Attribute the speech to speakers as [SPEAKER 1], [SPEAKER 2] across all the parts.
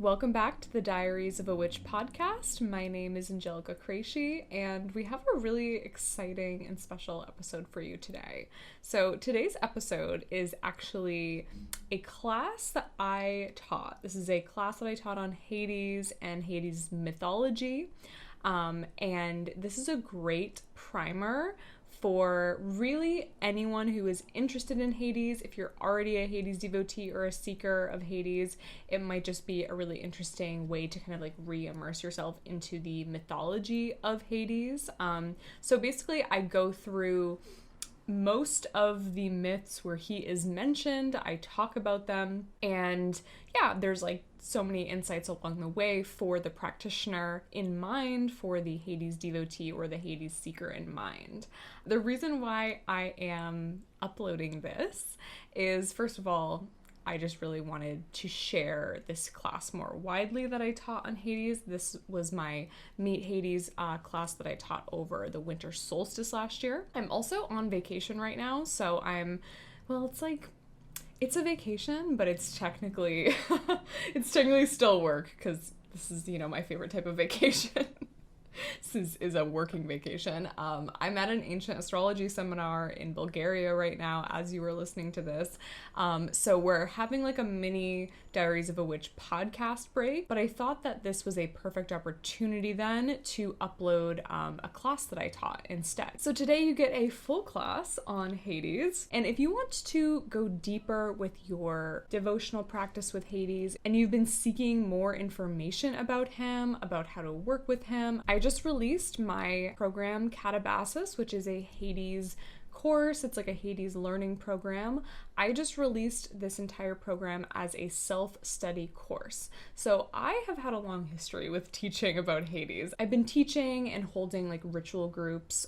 [SPEAKER 1] Welcome back to the Diaries of a Witch podcast. My name is Angelica Crashi, and we have a really exciting and special episode for you today. So today's episode is actually a class that I taught. This is a class that I taught on Hades and Hades mythology, and this is a great primer for really anyone who is interested in Hades. If you're already a Hades devotee or a seeker of Hades, it might just be a really interesting way to kind of like re-immerse yourself into the mythology of Hades. So basically I go through most of the myths where he is mentioned. I talk about them, and yeah, there's like so many insights along the way for the practitioner in mind, for the Hades devotee or the Hades seeker in mind. The reason why I am uploading this is, first of all, I just really wanted to share this class more widely that I taught on Hades. This was my Meet Hades class that I taught over the winter solstice last year. I'm also on vacation right now, so it's a vacation, but it's technically still work, because this is, my favorite type of vacation. This is a working vacation. I'm at an ancient astrology seminar in Bulgaria right now as you were listening to this. So we're having like a mini Diaries of a Witch podcast break, but I thought that this was a perfect opportunity then to upload a class that I taught instead. So today you get a full class on Hades, and if you want to go deeper with your devotional practice with Hades and you've been seeking more information about him, about how to work with him, I just released my program Katabasis, which is a Hades course. It's like a Hades learning program. I just released this entire program as a self-study course. So I have had a long history with teaching about Hades. I've been teaching and holding like ritual groups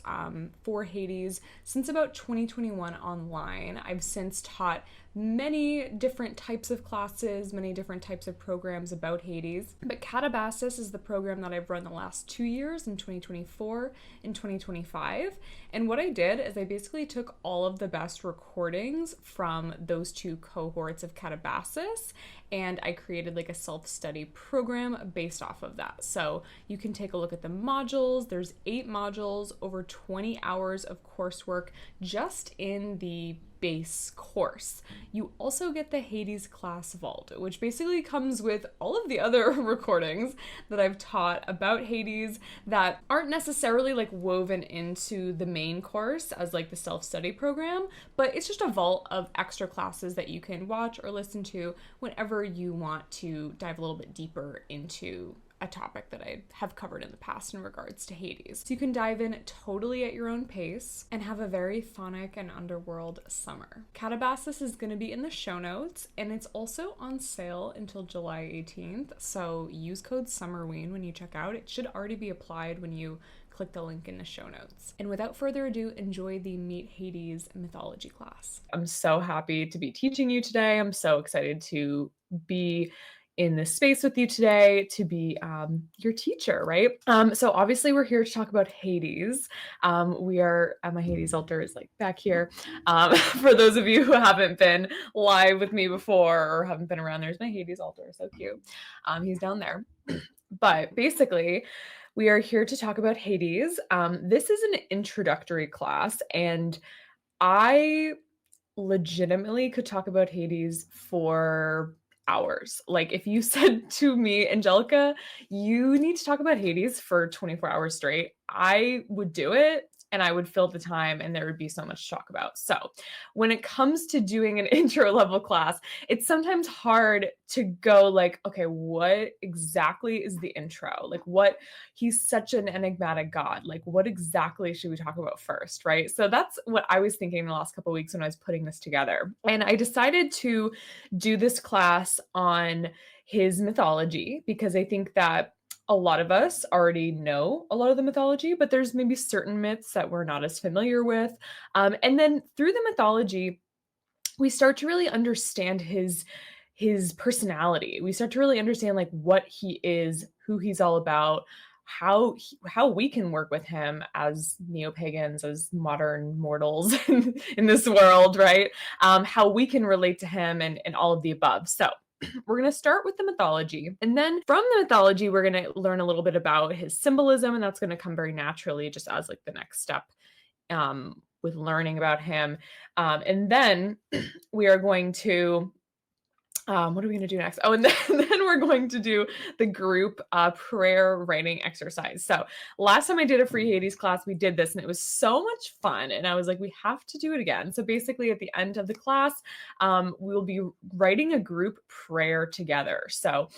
[SPEAKER 1] for Hades since about 2021 online. I've since taught many different types of classes, many different types of programs about Hades. But Katabasis is the program that I've run the last 2 years, in 2024 and 2025. And what I did is I basically took all of the best recordings from those two cohorts of Katabasis, and I created like a self-study program based off of that. So you can take a look at the modules. There's 8 modules, over 20 hours of coursework just in the base course. You also get the Hades class vault, which basically comes with all of the other recordings that I've taught about Hades that aren't necessarily like woven into the main course as like the self-study program, but it's just a vault of extra classes that you can watch or listen to whenever you want to dive a little bit deeper into a topic that I have covered in the past in regards to Hades. So you can dive in totally at your own pace and have a very phonic and underworld summer. Katabasis is going to be in the show notes, and it's also on sale until July 18th. So use code SUMMERWEEN when you check out. It should already be applied when you click the link in the show notes. And without further ado, enjoy the Meet Hades mythology class. I'm so happy to be teaching you today. I'm so excited to be in this space with you today, to be your teacher, right? So obviously we're here to talk about Hades. My Hades altar is like back here. For those of you who haven't been live with me before or haven't been around, there's my Hades altar, so cute. He's down there. But basically, we are here to talk about Hades. This is an introductory class, and I legitimately could talk about Hades for hours. Like if you said to me, Angelica, you need to talk about Hades for 24 hours straight, I would do it, and I would fill the time, and there would be so much to talk about. So when it comes to doing an intro level class, it's sometimes hard to go like, okay, what exactly is the intro? Like he's such an enigmatic god. Like what exactly should we talk about first, right? So that's what I was thinking the last couple of weeks when I was putting this together. And I decided to do this class on his mythology because I think that a lot of us already know a lot of the mythology, but there's maybe certain myths that we're not as familiar with. And then through the mythology, we start to really understand his personality. We start to really understand like what he is, who he's all about, how we can work with him as neo-pagans, as modern mortals in this world, right? How we can relate to him and all of the above. So we're going to start with the mythology. And then from the mythology, we're going to learn a little bit about his symbolism. And that's going to come very naturally just as like the next step with learning about him. And then we are going to what are we going to do next? Oh, and then we're going to do the group prayer writing exercise. So last time I did a free Hades class, we did this and it was so much fun. And I was like, we have to do it again. So basically at the end of the class, we will be writing a group prayer together. So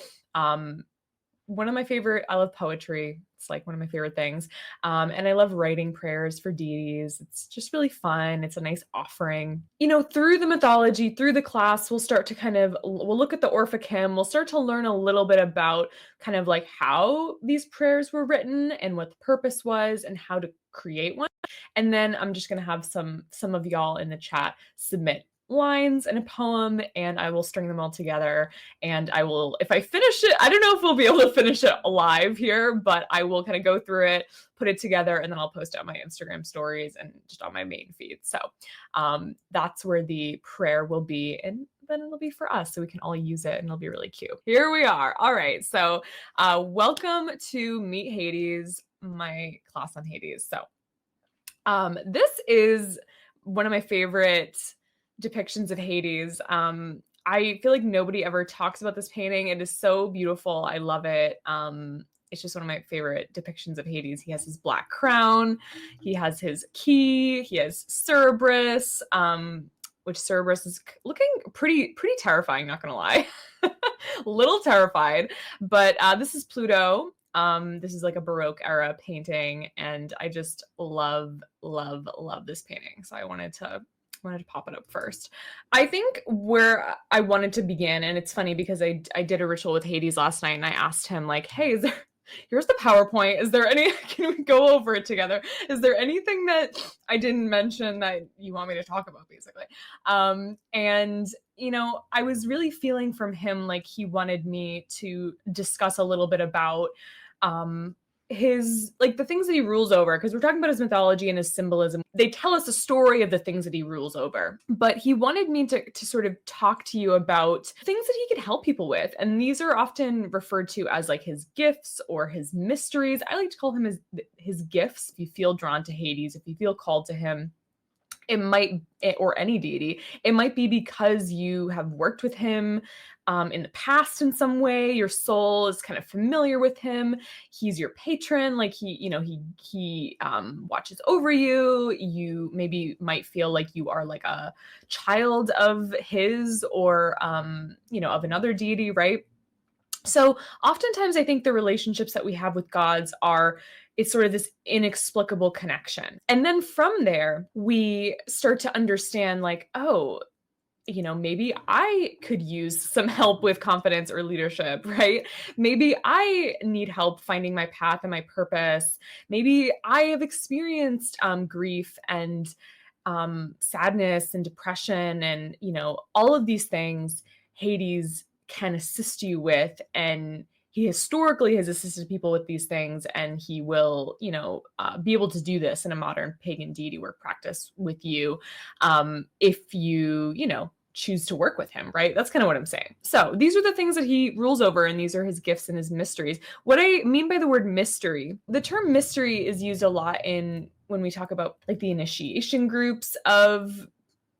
[SPEAKER 1] one of my favorite, I love poetry. It's like one of my favorite things. And I love writing prayers for deities. It's just really fun. It's a nice offering. You know, through the mythology, through the class, we'll start to we'll look at the Orphic hymn. We'll start to learn a little bit about kind of like how these prayers were written and what the purpose was and how to create one. And then I'm just going to have some of y'all in the chat submit lines and a poem, and I will string them all together. And I will, if I finish it, I don't know if we'll be able to finish it live here, but I will kind of go through it, put it together, and then I'll post it on my Instagram stories and just on my main feed. So that's where the prayer will be, and then it'll be for us so we can all use it and it'll be really cute. Here we are. All right. So welcome to Meet Hades, my class on Hades. So this is one of my favorite depictions of Hades. I feel like nobody ever talks about this painting. It is so beautiful. I love it. It's just one of my favorite depictions of Hades. He has his black crown. He has his key. He has Cerberus, which Cerberus is looking pretty terrifying, not gonna lie. A little terrified. But this is Pluto. This is like a Baroque era painting, and I just love this painting. So I wanted to pop it up first. I think where I wanted to begin, and it's funny because I did a ritual with Hades last night and I asked him like, hey, here's the PowerPoint. Is there can we go over it together? Is there anything that I didn't mention that you want me to talk about, basically? And, you know, I was really feeling from him like he wanted me to discuss a little bit about his, like, the things that he rules over, because we're talking about his mythology and his symbolism. They tell us a story of the things that he rules over, but he wanted me to sort of talk to you about things that he could help people with. And these are often referred to as like his gifts or his mysteries. I like to call him his gifts. If you feel drawn to Hades, if you feel called to him, it might, or any deity, it might be because you have worked with him in the past in some way. Your soul is kind of familiar with him. He's your patron. Like he watches over you. You maybe might feel like you are like a child of his or, of another deity, right? So oftentimes I think the relationships that we have with gods it's sort of this inexplicable connection. And then from there, we start to understand like, oh, maybe I could use some help with confidence or leadership, right? Maybe I need help finding my path and my purpose. Maybe I have experienced grief and sadness and depression and, all of these things Hades can assist you with. And he historically has assisted people with these things, and he will, be able to do this in a modern pagan deity work practice with you if you, choose to work with him, right? That's kind of what I'm saying. So these are the things that he rules over, and these are his gifts and his mysteries. What I mean by the word mystery, the term mystery is used a lot when we talk about like the initiation groups of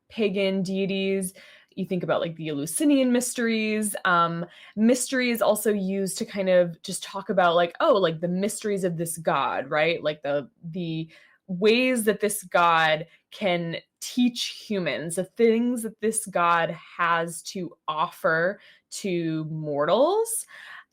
[SPEAKER 1] pagan deities. You think about like the Eleusinian mysteries. Mystery is also used to kind of just talk about like, oh, like the mysteries of this god, right? Like the ways that this god can teach humans, the things that this god has to offer to mortals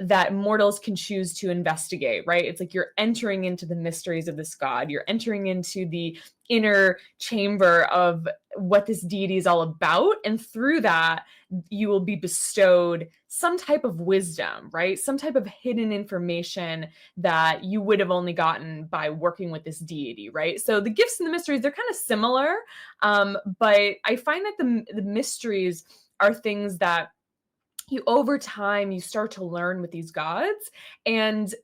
[SPEAKER 1] that mortals can choose to investigate, right? It's like you're entering into the mysteries of this god. You're entering into the inner chamber of what this deity is all about. And through that, you will be bestowed some type of wisdom, right? Some type of hidden information that you would have only gotten by working with this deity, right? So the gifts and the mysteries, they're kind of similar. But I find that the mysteries are things that over time, you start to learn with these gods, and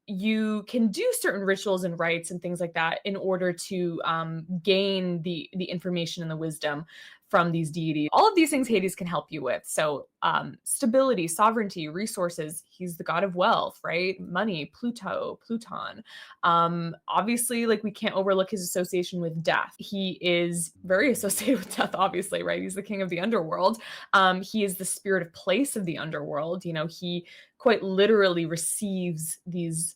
[SPEAKER 1] you can do certain rituals and rites and things like that in order to gain the information and the wisdom from these deities. All of these things Hades can help you with. So stability, sovereignty, resources. He's the god of wealth, right? Money, Pluton. Obviously, like, we can't overlook his association with death. He is very associated with death, obviously, right? He's the king of the underworld. He is the spirit of place of the underworld. You know, he quite literally receives these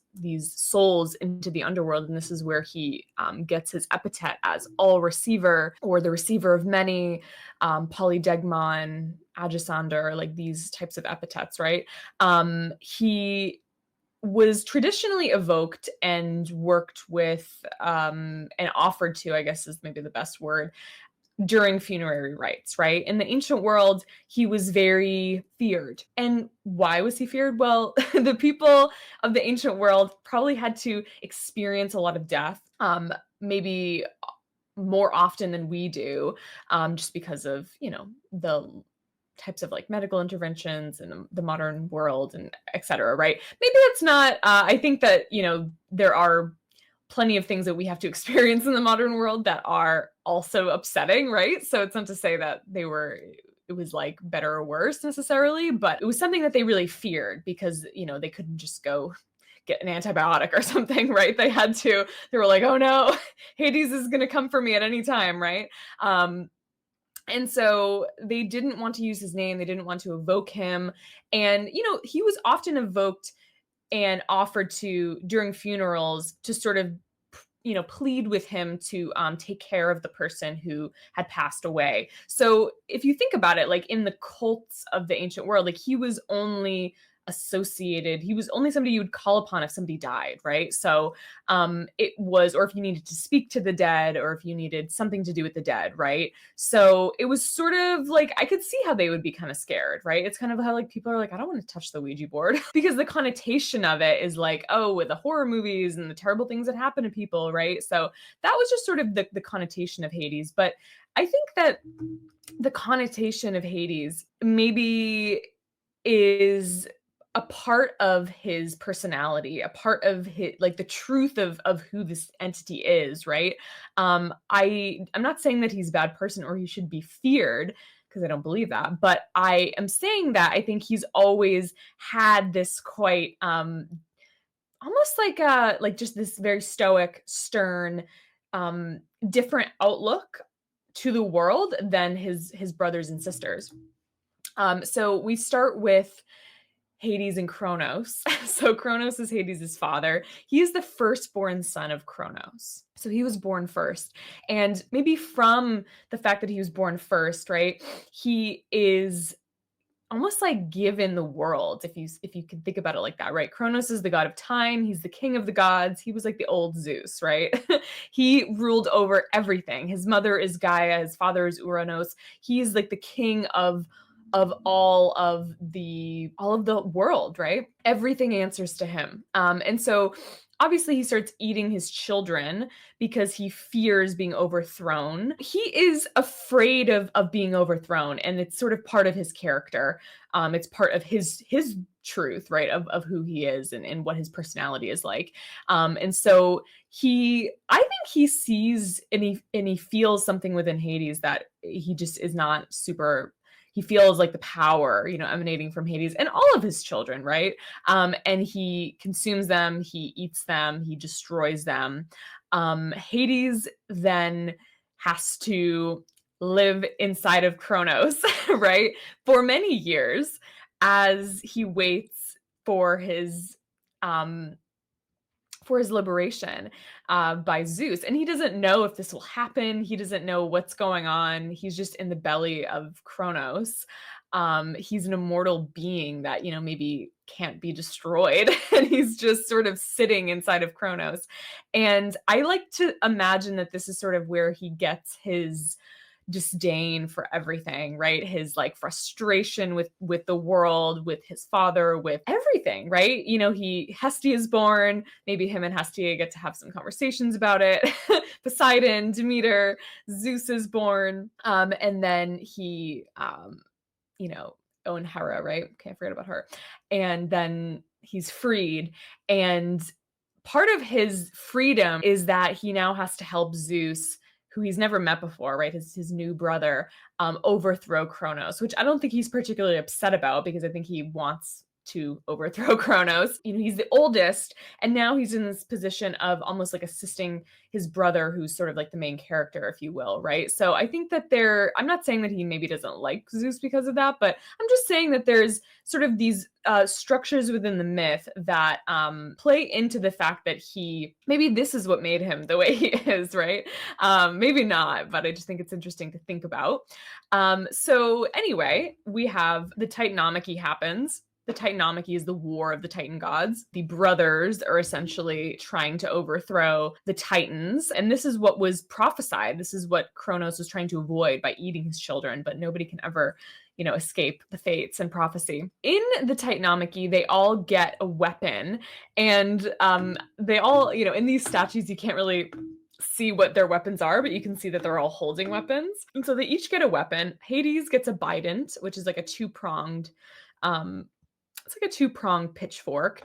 [SPEAKER 1] souls into the underworld, and this is where he gets his epithet as all receiver, or the receiver of many, polydegmon, agisander, like these types of epithets, right? He was traditionally evoked and worked with, and offered to, I guess is maybe the best word, during funerary rites, right? In the ancient world, he was very feared. And why was he feared? Well, the people of the ancient world probably had to experience a lot of death, maybe more often than we do, just because of, you know, the types of like medical interventions and the modern world and et cetera, right? Maybe it's not, I think that, you know, there are plenty of things that we have to experience in the modern world that are also upsetting, right? So it's not to say that it was like better or worse necessarily, but it was something that they really feared because, you know, they couldn't just go get an antibiotic or something, right? They were like, oh no, Hades is going to come for me at any time, right? And so they didn't want to use his name. They didn't want to evoke him. And, you know, he was often evoked and offered to during funerals to sort of, you know, plead with him to take care of the person who had passed away. So if you think about it, like in the cults of the ancient world, like he was only somebody you would call upon if somebody died, right? So it was, or if you needed to speak to the dead, or if you needed something to do with the dead, right? So it was sort of like, I could see how they would be kind of scared, right? It's kind of how like people are like, I don't want to touch the Ouija board because the connotation of it is like, oh, with the horror movies and the terrible things that happen to people, right? So that was just sort of the connotation of Hades. But I think that the connotation of Hades maybe is a part of his personality, a part of his, like, the truth of who this entity is, right? I'm not saying that he's a bad person or he should be feared, because I don't believe that, but I am saying that I think he's always had this quite almost like just this very stoic, stern, different outlook to the world than his brothers and sisters. So we start with Hades and Kronos. So Kronos is Hades' father. He is the firstborn son of Kronos. So he was born first. And maybe from the fact that he was born first, right, he is almost like given the world, if you can think about it like that, right? Kronos is the god of time. He's the king of the gods. He was like the old Zeus, right? He ruled over everything. His mother is Gaia. His father is Uranos. He's like the king of all of the world, right? Everything answers to him. And so obviously he starts eating his children because he fears being overthrown. He is afraid of being overthrown, and it's sort of part of his character. It's part of his truth, right? Of who he is and what his personality is like. And so I think he sees and he feels something within Hades that he just is not super. He feels like the power, you know, emanating from Hades and all of his children, right? And he consumes them, he eats them, he destroys them. Hades then has to live inside of Kronos, right, for many years as he waits for his liberation by Zeus. And he doesn't know if this will happen. He doesn't know what's going on. He's just in the belly of Kronos. He's an immortal being that, you know, maybe can't be destroyed. And he's just sort of sitting inside of Kronos. And I like to imagine that this is sort of where he gets his disdain for everything, right? His like frustration with the world, with his father, with everything, right? You know, Hestia is born. Maybe him and Hestia get to have some conversations about it. Poseidon, Demeter, Zeus is born, and then he, you know, own Hera, right? Can't forget about her. And then he's freed, and part of his freedom is that he now has to help Zeus, who he's never met before, right? His new brother, overthrow Kronos, which I don't think he's particularly upset about because I think he wants to overthrow Kronos. You know, he's the oldest, and now he's in this position of almost like assisting his brother, who's sort of like the main character, if you will, right? So I think that I'm not saying that he maybe doesn't like Zeus because of that, but I'm just saying that there's sort of these structures within the myth that play into the fact that maybe this is what made him the way he is, right? Maybe not, but I just think it's interesting to think about. So anyway, we have the Titanomachy happens. The Titanomachy is the war of the Titan gods. The brothers are essentially trying to overthrow the Titans. And this is what was prophesied. This is what Kronos was trying to avoid by eating his children, but nobody can ever, escape the fates and prophecy. In the Titanomachy, they all get a weapon. And they all, in these statues, you can't really see what their weapons are, but you can see that they're all holding weapons. And so they each get a weapon. Hades gets a bident, which is like a two-pronged pitchfork.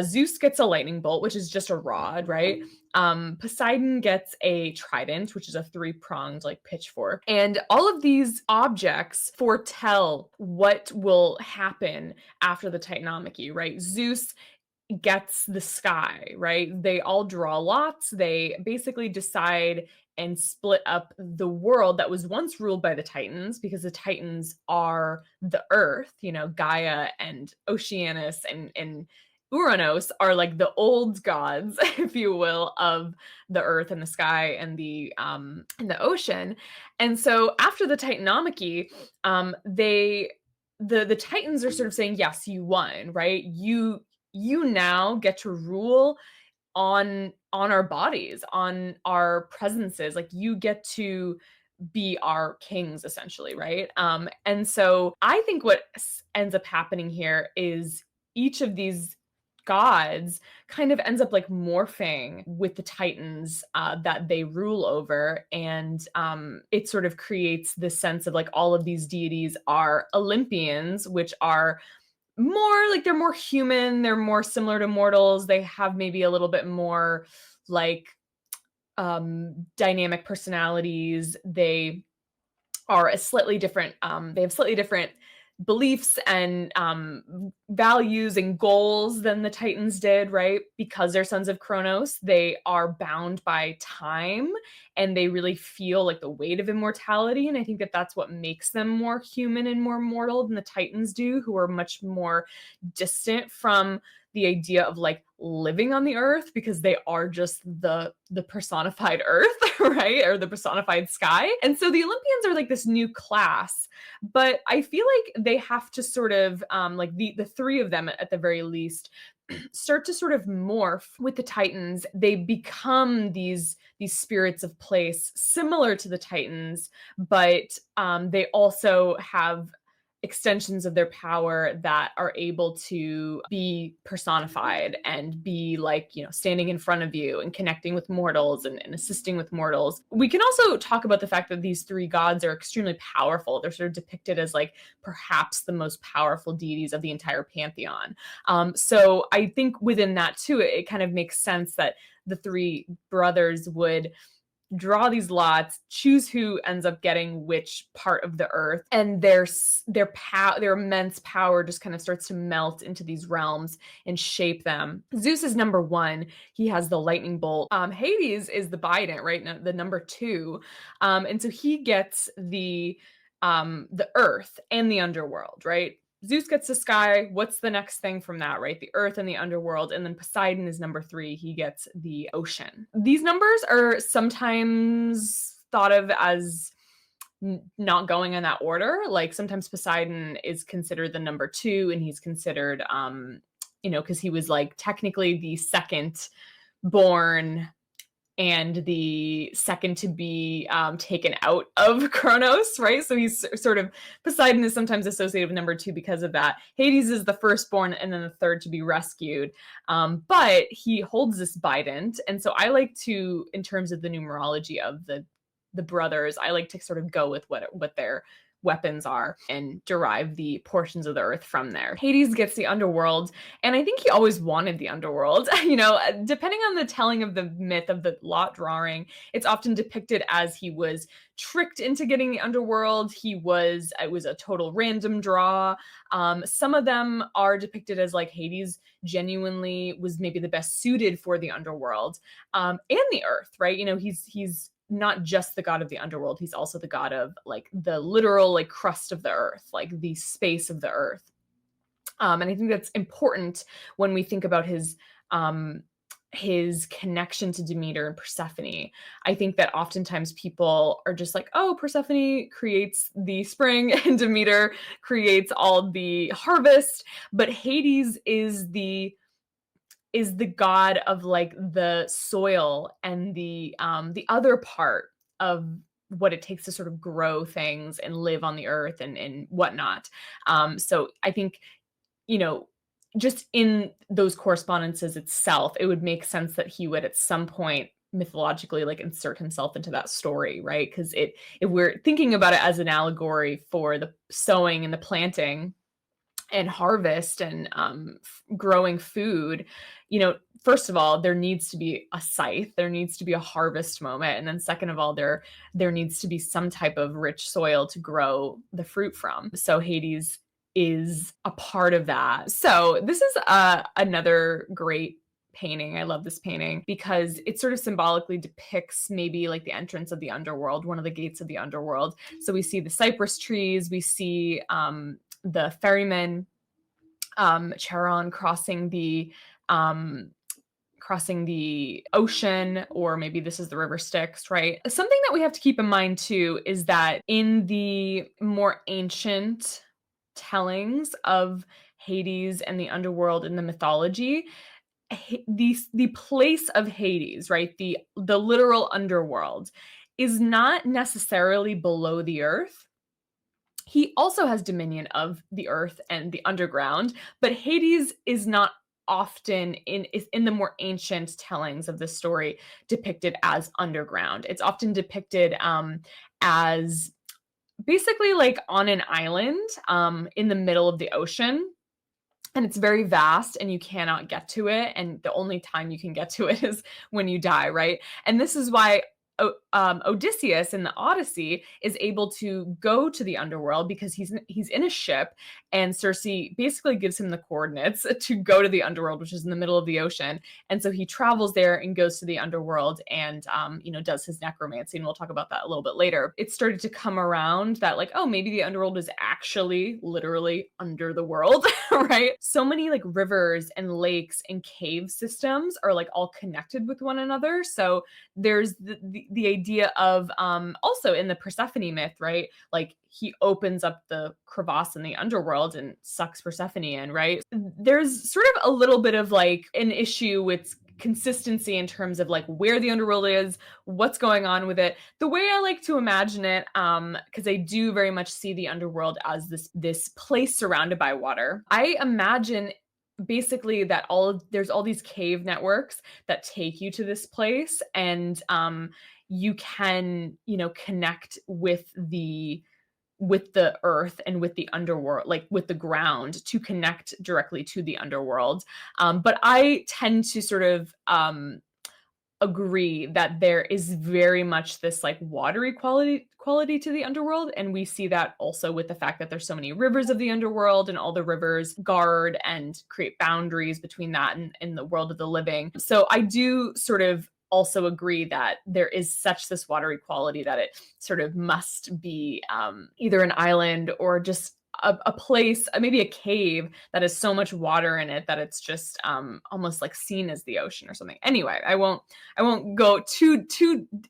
[SPEAKER 1] Zeus gets a lightning bolt, which is just a rod, right? Poseidon gets a trident, which is a three-pronged like pitchfork. And all of these objects foretell what will happen after the Titanomachy, right? Zeus gets the sky, right? They all draw lots. They basically decide and split up the world that was once ruled by the Titans, because the Titans are the earth, Gaia and Oceanus and Uranos are like the old gods, if you will, of the earth and the sky and the ocean. And so after the Titanomachy, the Titans are sort of saying, yes, you won, right? You now get to rule on our bodies, on our presences. Like, you get to be our kings, essentially, right? And so I think what ends up happening here is each of these gods kind of ends up like morphing with the Titans that they rule over. And it sort of creates this sense of like all of these deities are Olympians, which are more like, they're more human, they're more similar to mortals, they have maybe a little bit more like dynamic personalities, they are a slightly different they have slightly different beliefs and values and goals than the Titans did, right? Because they're sons of Kronos, they are bound by time and they really feel like the weight of immortality. And I think that that's what makes them more human and more mortal than the Titans do, who are much more distant from the idea of like living on the earth, because they are just the personified earth, right? Or the personified sky. And so the Olympians are like this new class, but I feel like they have to sort of like the three of them at the very least start to sort of morph with the Titans. They become these spirits of place similar to the Titans, but they also have extensions of their power that are able to be personified and be like, standing in front of you and connecting with mortals and assisting with mortals. We can also talk about the fact that these three gods are extremely powerful. They're sort of depicted as like perhaps the most powerful deities of the entire pantheon. So I think within that too, it kind of makes sense that the three brothers would draw these lots, choose who ends up getting which part of the earth, and their immense power just kind of starts to melt into these realms and shape them. Zeus is number one. He has the lightning bolt. Hades is the bident, right? The number two. And so he gets the earth and the underworld, right? Zeus gets the sky. What's the next thing from that, right? The earth and the underworld. And then Poseidon is number three. He gets the ocean. These numbers are sometimes thought of as not going in that order. Like sometimes Poseidon is considered the number two, and he's considered, because he was like technically the second born and the second to be taken out of Kronos, right? So he's sort of, Poseidon is sometimes associated with number two because of that. Hades is the firstborn and then the third to be rescued. But he holds this bident. And so I like to, in terms of the numerology of the brothers, I like to sort of go with what weapons are and derive the portions of the earth from there. Hades gets the underworld, and I think he always wanted the underworld. Depending on the telling of the myth of the lot drawing, it's often depicted as he was tricked into getting the underworld. It was a total random draw. Some of them are depicted as like Hades genuinely was maybe the best suited for the underworld, and the earth, right? He's not just the god of the underworld, he's also the god of like the literal like crust of the earth, like the space of the earth. And I think that's important when we think about his connection to Demeter and Persephone. I think that oftentimes people are just like, oh, Persephone creates the spring and Demeter creates all the harvest, but Hades is the god of like the soil and the other part of what it takes to sort of grow things and live on the earth and whatnot. So I think, just in those correspondences itself, it would make sense that he would at some point mythologically like insert himself into that story, right? Because if we're thinking about it as an allegory for the sowing and the planting and harvest and growing food, first of all, there needs to be a scythe, there needs to be a harvest moment, and then second of all, there needs to be some type of rich soil to grow the fruit from. So Hades is a part of that. So this is another great painting. I love this painting because it sort of symbolically depicts maybe like the entrance of the underworld, one of the gates of the underworld. So we see the cypress trees, we see the ferryman Charon crossing the ocean, or maybe this is the river Styx, right? Something that we have to keep in mind too is that in the more ancient tellings of Hades and the underworld in the mythology, the place of Hades, right, the literal underworld, is not necessarily below the earth. He also has dominion of the earth and the underground, but Hades is not often in the more ancient tellings of the story depicted as underground. It's often depicted as basically like on an island in the middle of the ocean. And it's very vast and you cannot get to it. And the only time you can get to it is when you die, right? And this is why Odysseus in the Odyssey is able to go to the underworld because he's in a ship, and Circe basically gives him the coordinates to go to the underworld, which is in the middle of the ocean. And so he travels there and goes to the underworld and does his necromancy, and we'll talk about that a little bit later. It started to come around that like, oh, maybe the underworld is actually literally under the world, right? So many like rivers and lakes and cave systems are like all connected with one another. So there's the idea of also in the Persephone myth, right? Like he opens up the crevasse in the underworld and sucks Persephone in, right? There's sort of a little bit of like an issue with consistency in terms of like where the underworld is, what's going on with it. The way I like to imagine it, because I do very much see the underworld as this place surrounded by water. I imagine basically that there's all these cave networks that take you to this place, and you can connect with the earth and with the underworld, like with the ground, to connect directly to the underworld. But I tend to sort of agree that there is very much this like watery quality to the underworld, and we see that also with the fact that there's so many rivers of the underworld, and all the rivers guard and create boundaries between that and the world of the living. So I do sort of also agree that there is such this watery quality that it sort of must be either an island or just a place, maybe a cave that has so much water in it that it's just almost like seen as the ocean or something. Anyway, I won't go too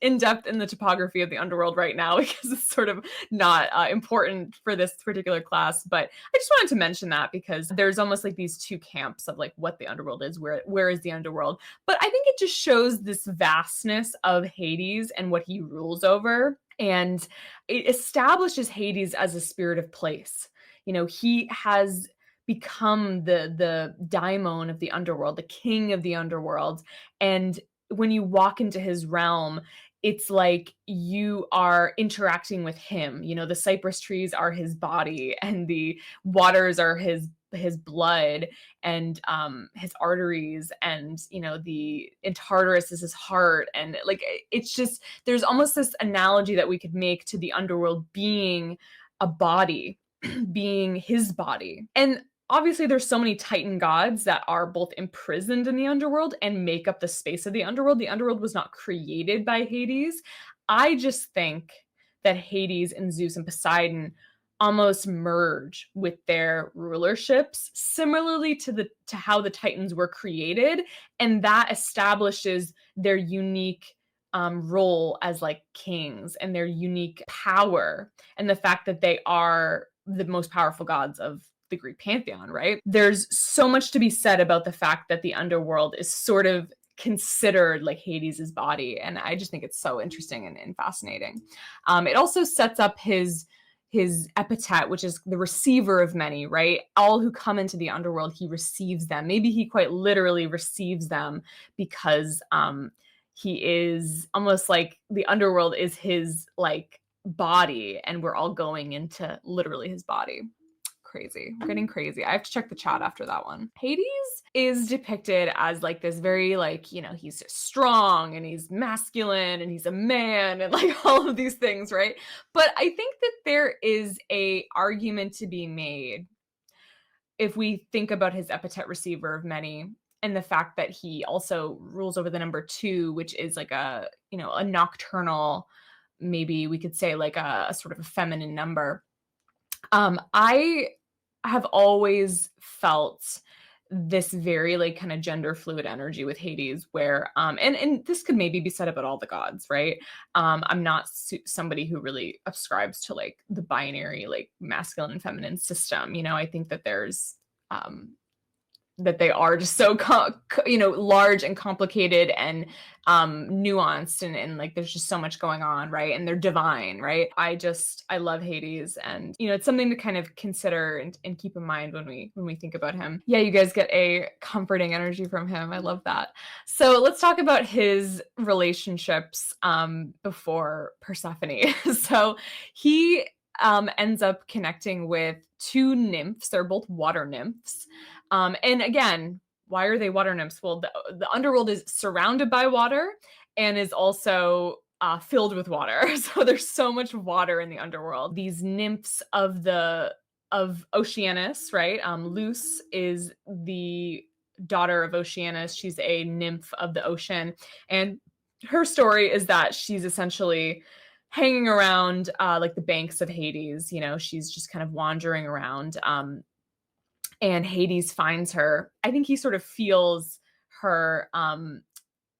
[SPEAKER 1] in depth in the topography of the underworld right now because it's sort of not important for this particular class. But I just wanted to mention that because there's almost like these two camps of like what the underworld is, where is the underworld. But I think it just shows this vastness of Hades and what he rules over. And it establishes Hades as a spirit of place. He has become the daimon of the underworld, the king of the underworld. And when you walk into his realm, it's like you are interacting with him. You know, the cypress trees are his body, and the waters are his blood, and his arteries, and you know, the Tartarus is his heart. And like, it's just, there's almost this analogy that we could make to the underworld being a body, being his body. And obviously there's so many Titan gods that are both imprisoned in the underworld and make up the space of the underworld. The underworld was not created by Hades. I just think that Hades and Zeus and Poseidon almost merge with their rulerships, similarly to how the Titans were created, and that establishes their unique role as like kings, and their unique power, and the fact that they are the most powerful gods of the Greek pantheon, right? There's so much to be said about the fact that the underworld is sort of considered like Hades's body, and I just think it's so interesting and fascinating. It also sets up his epithet, which is the receiver of many, right? All who come into the underworld, he receives them. Maybe he quite literally receives them, because he is almost like the underworld is his like body, and we're all going into literally his body. Crazy. We're getting crazy. I have to check the chat after that one. Hades is depicted as like this very like, you know, he's strong and he's masculine and he's a man and like all of these things, right? But I think that there is a argument to be made if we think about his epithet receiver of many, and the fact that he also rules over the number 2, which is like a, you know, a nocturnal, maybe we could say like a sort of a feminine number. I have always felt this very like kind of gender fluid energy with Hades, where and this could maybe be said about all the gods, right? I'm not somebody who really ascribes to like the binary like masculine and feminine system. You know, I think that there's that they are just so you know, large and complicated and nuanced, and like there's just so much going on, right? And they're divine, right? I love Hades, and you know, it's something to kind of consider and keep in mind when we think about him. Yeah, you guys get a comforting energy from him. I love that. So let's talk about his relationships before Persephone. So he ends up connecting with 2 nymphs. They're both water nymphs. And again, why are they water nymphs? Well, the underworld is surrounded by water and is also filled with water. So there's so much water in the underworld. These nymphs of Oceanus, right? Luce is the daughter of Oceanus. She's a nymph of the ocean, and her story is that she's essentially hanging around like the banks of Hades. You know, she's just kind of wandering around. And Hades finds her. I think he sort of feels her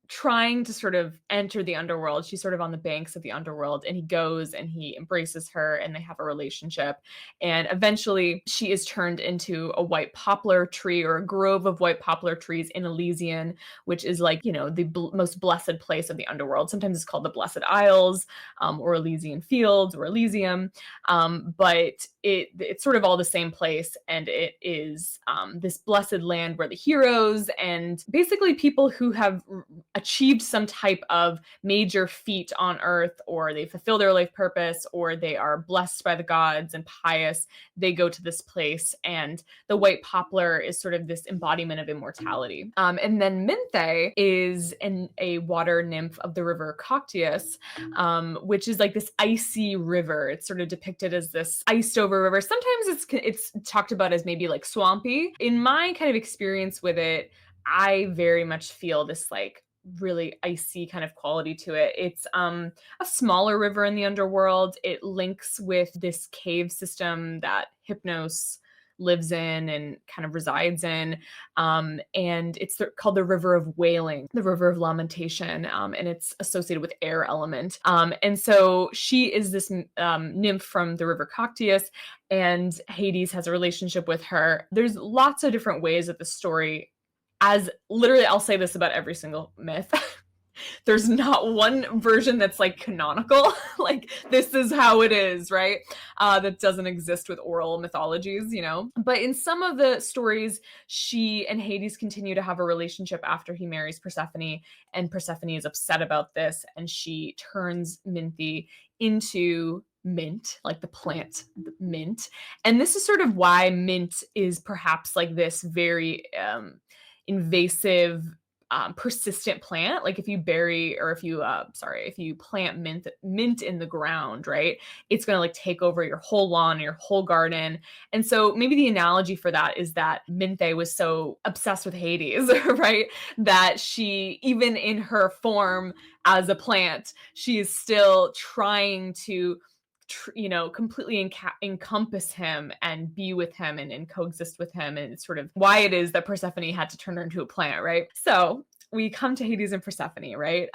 [SPEAKER 1] trying to sort of enter the underworld. She's sort of on the banks of the underworld, and he goes and he embraces her, and they have a relationship. And eventually she is turned into a white poplar tree, or a grove of white poplar trees in Elysian, which is like, you know, the most blessed place of the underworld. Sometimes it's called the Blessed Isles, or Elysian Fields, or Elysium. But it's sort of all the same place, and it is this blessed land where the heroes and basically people who have achieved some type of major feat on earth, or they fulfill their life purpose, or they are blessed by the gods and pious, they go to this place. And the white poplar is sort of this embodiment of immortality. And then Minthe is a water nymph of the river Coctius, which is like this icy river. It's sort of depicted as this iced over river. Sometimes it's talked about as maybe like swampy. In my kind of experience with it, I very much feel this like really icy kind of quality to it. It's a smaller river in the underworld. It links with this cave system that Hypnos lives in and kind of resides in. And it's called the River of Wailing, the River of Lamentation, and it's associated with air element. And so she is this nymph from the River Coctius, and Hades has a relationship with her. There's lots of different ways that the story, as literally, I'll say this about every single myth. There's not one version that's like canonical, like this is how it is, right? That doesn't exist with oral mythologies, you know? But in some of the stories, she and Hades continue to have a relationship after he marries Persephone, and Persephone is upset about this, and she turns Minthe into mint, like the plant mint. And this is sort of why mint is perhaps like this very invasive, persistent plant. Like if you bury, or if you plant mint in the ground, right, it's going to like take over your whole lawn, your whole garden. And so maybe the analogy for that is that Minthe was so obsessed with Hades, right, that she, even in her form as a plant, she is still trying to completely encompass him and be with him and coexist with him. And it's sort of why it is that Persephone had to turn her into a plant, right? So we come to Hades and Persephone, right?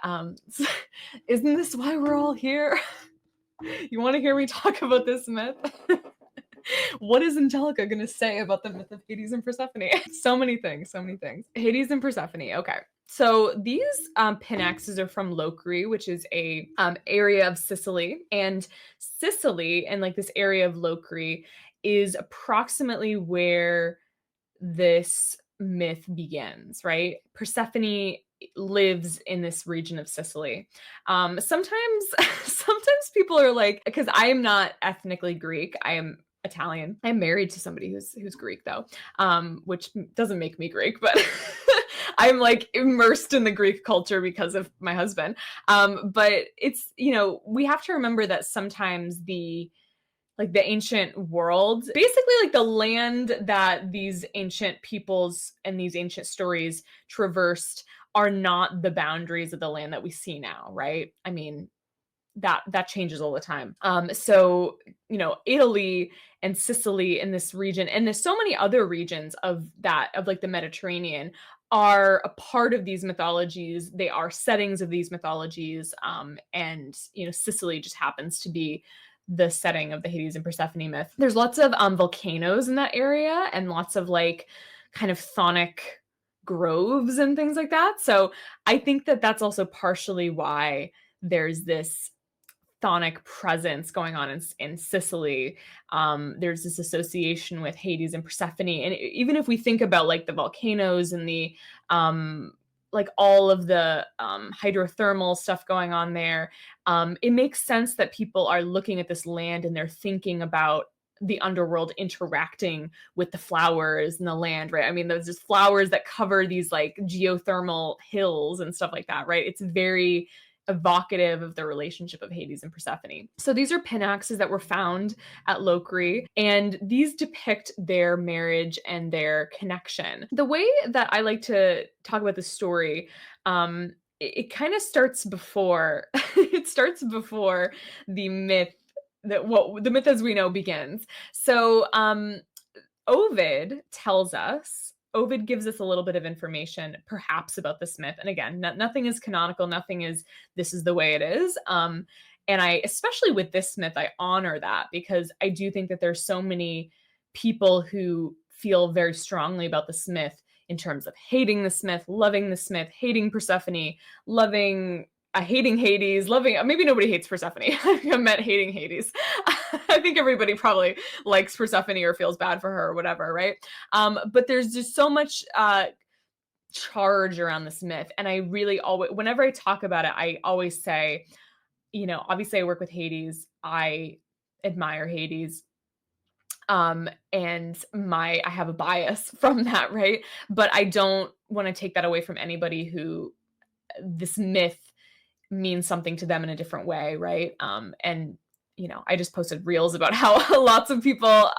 [SPEAKER 1] Isn't this why we're all here? You want to hear me talk about this myth? What is Angelica going to say about the myth of Hades and Persephone? So many things. Hades and Persephone. Okay. So these pinaxes are from Locri, which is a area of Sicily. And Sicily, and like this area of Locri, is approximately where this myth begins, right? Persephone lives in this region of Sicily. Sometimes people are like, because I am not ethnically Greek, I am Italian. I'm married to somebody who's Greek though, which doesn't make me Greek, but I'm like immersed in the Greek culture because of my husband. But it's, we have to remember that sometimes the ancient world, basically like the land that these ancient peoples and these ancient stories traversed, are not the boundaries of the land that we see now, right? I mean, that changes all the time. So, Italy and Sicily in this region, and there's so many other regions of like the Mediterranean, are a part of these mythologies. They are settings of these mythologies. And, Sicily just happens to be the setting of the Hades and Persephone myth. There's lots of volcanoes in that area, and lots of like kind of chthonic groves and things like that. So I think that that's also partially why there's this chthonic presence going on in Sicily. There's this association with Hades and Persephone. And even if we think about like the volcanoes and the like all of the hydrothermal stuff going on there, it makes sense that people are looking at this land and they're thinking about the underworld interacting with the flowers and the land, right? I mean, there's just flowers that cover these like geothermal hills and stuff like that, right? It's very evocative of the relationship of Hades and Persephone. So these are pinaxes that were found at Locri, and these depict their marriage and their connection. The way that I like to talk about the story, it kind of starts before it starts before the myth the myth as we know begins. So Ovid gives us a little bit of information perhaps about this myth. And again, nothing is canonical, nothing is this is the way it is. And I, especially with this myth, I honor that, because I do think that there's so many people who feel very strongly about this myth in terms of hating this myth, loving this myth, hating Persephone, hating Hades, loving, maybe nobody hates Persephone. I meant hating Hades. I think everybody probably likes Persephone or feels bad for her or whatever, right? But there's just so much charge around this myth. And I really always, whenever I talk about it, I always say, obviously I work with Hades. I admire Hades. And I have a bias from that, right? But I don't want to take that away from anybody who this myth means something to them in a different way, right? And I just posted reels about how lots of people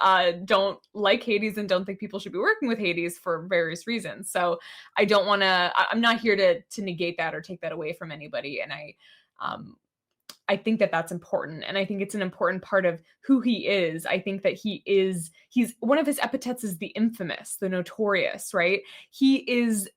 [SPEAKER 1] don't like Hades and don't think people should be working with Hades for various reasons. So I'm not here to negate that or take that away from anybody. And I think that that's important. And I think it's an important part of who he is. I think that he's one of his epithets is the infamous, the notorious, right? He is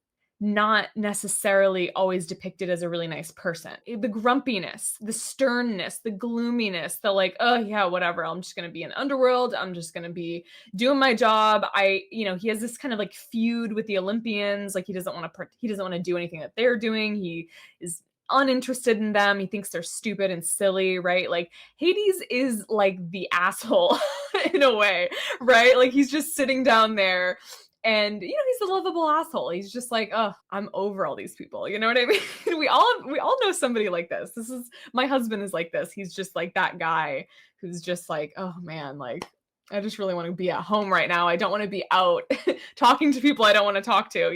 [SPEAKER 1] not necessarily always depicted as a really nice person. The grumpiness, the sternness, the gloominess, the like, oh yeah, whatever, I'm just going to be in Underworld. I'm just going to be doing my job. He has this kind of like feud with the Olympians. Like he doesn't want to do anything that they're doing. He is uninterested in them. He thinks they're stupid and silly, right? Like Hades is like the asshole in a way, right? Like he's just sitting down there and he's a lovable asshole. He's just like, oh, I'm over all these people. You know what I mean? we all know somebody like this. This is my husband is like this. He's just like that guy who's just like, oh man, like I just really want to be at home right now. I don't want to be out talking to people I don't want to talk to,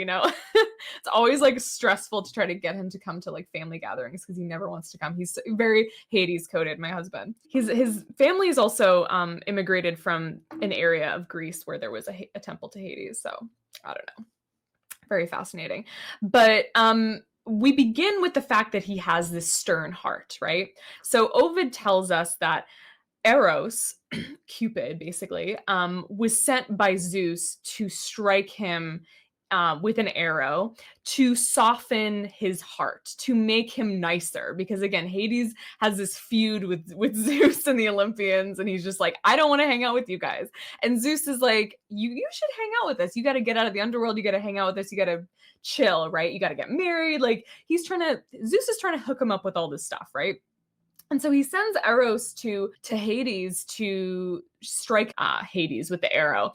[SPEAKER 1] It's always like stressful to try to get him to come to like family gatherings because he never wants to come. He's very Hades coded, my husband. His family is also immigrated from an area of Greece where there was a temple to Hades. So I don't know. Very fascinating. But we begin with the fact that he has this stern heart, right? So Ovid tells us that Eros, Cupid, basically, was sent by Zeus to strike him with an arrow to soften his heart, to make him nicer. Because again, Hades has this feud with Zeus and the Olympians, and he's just like, I don't want to hang out with you guys. And Zeus is like, you should hang out with us. You got to get out of the underworld. You got to hang out with us. You got to chill, right? You got to get married. Like Zeus is trying to hook him up with all this stuff, right? And so he sends Eros to Hades to strike Hades with the arrow.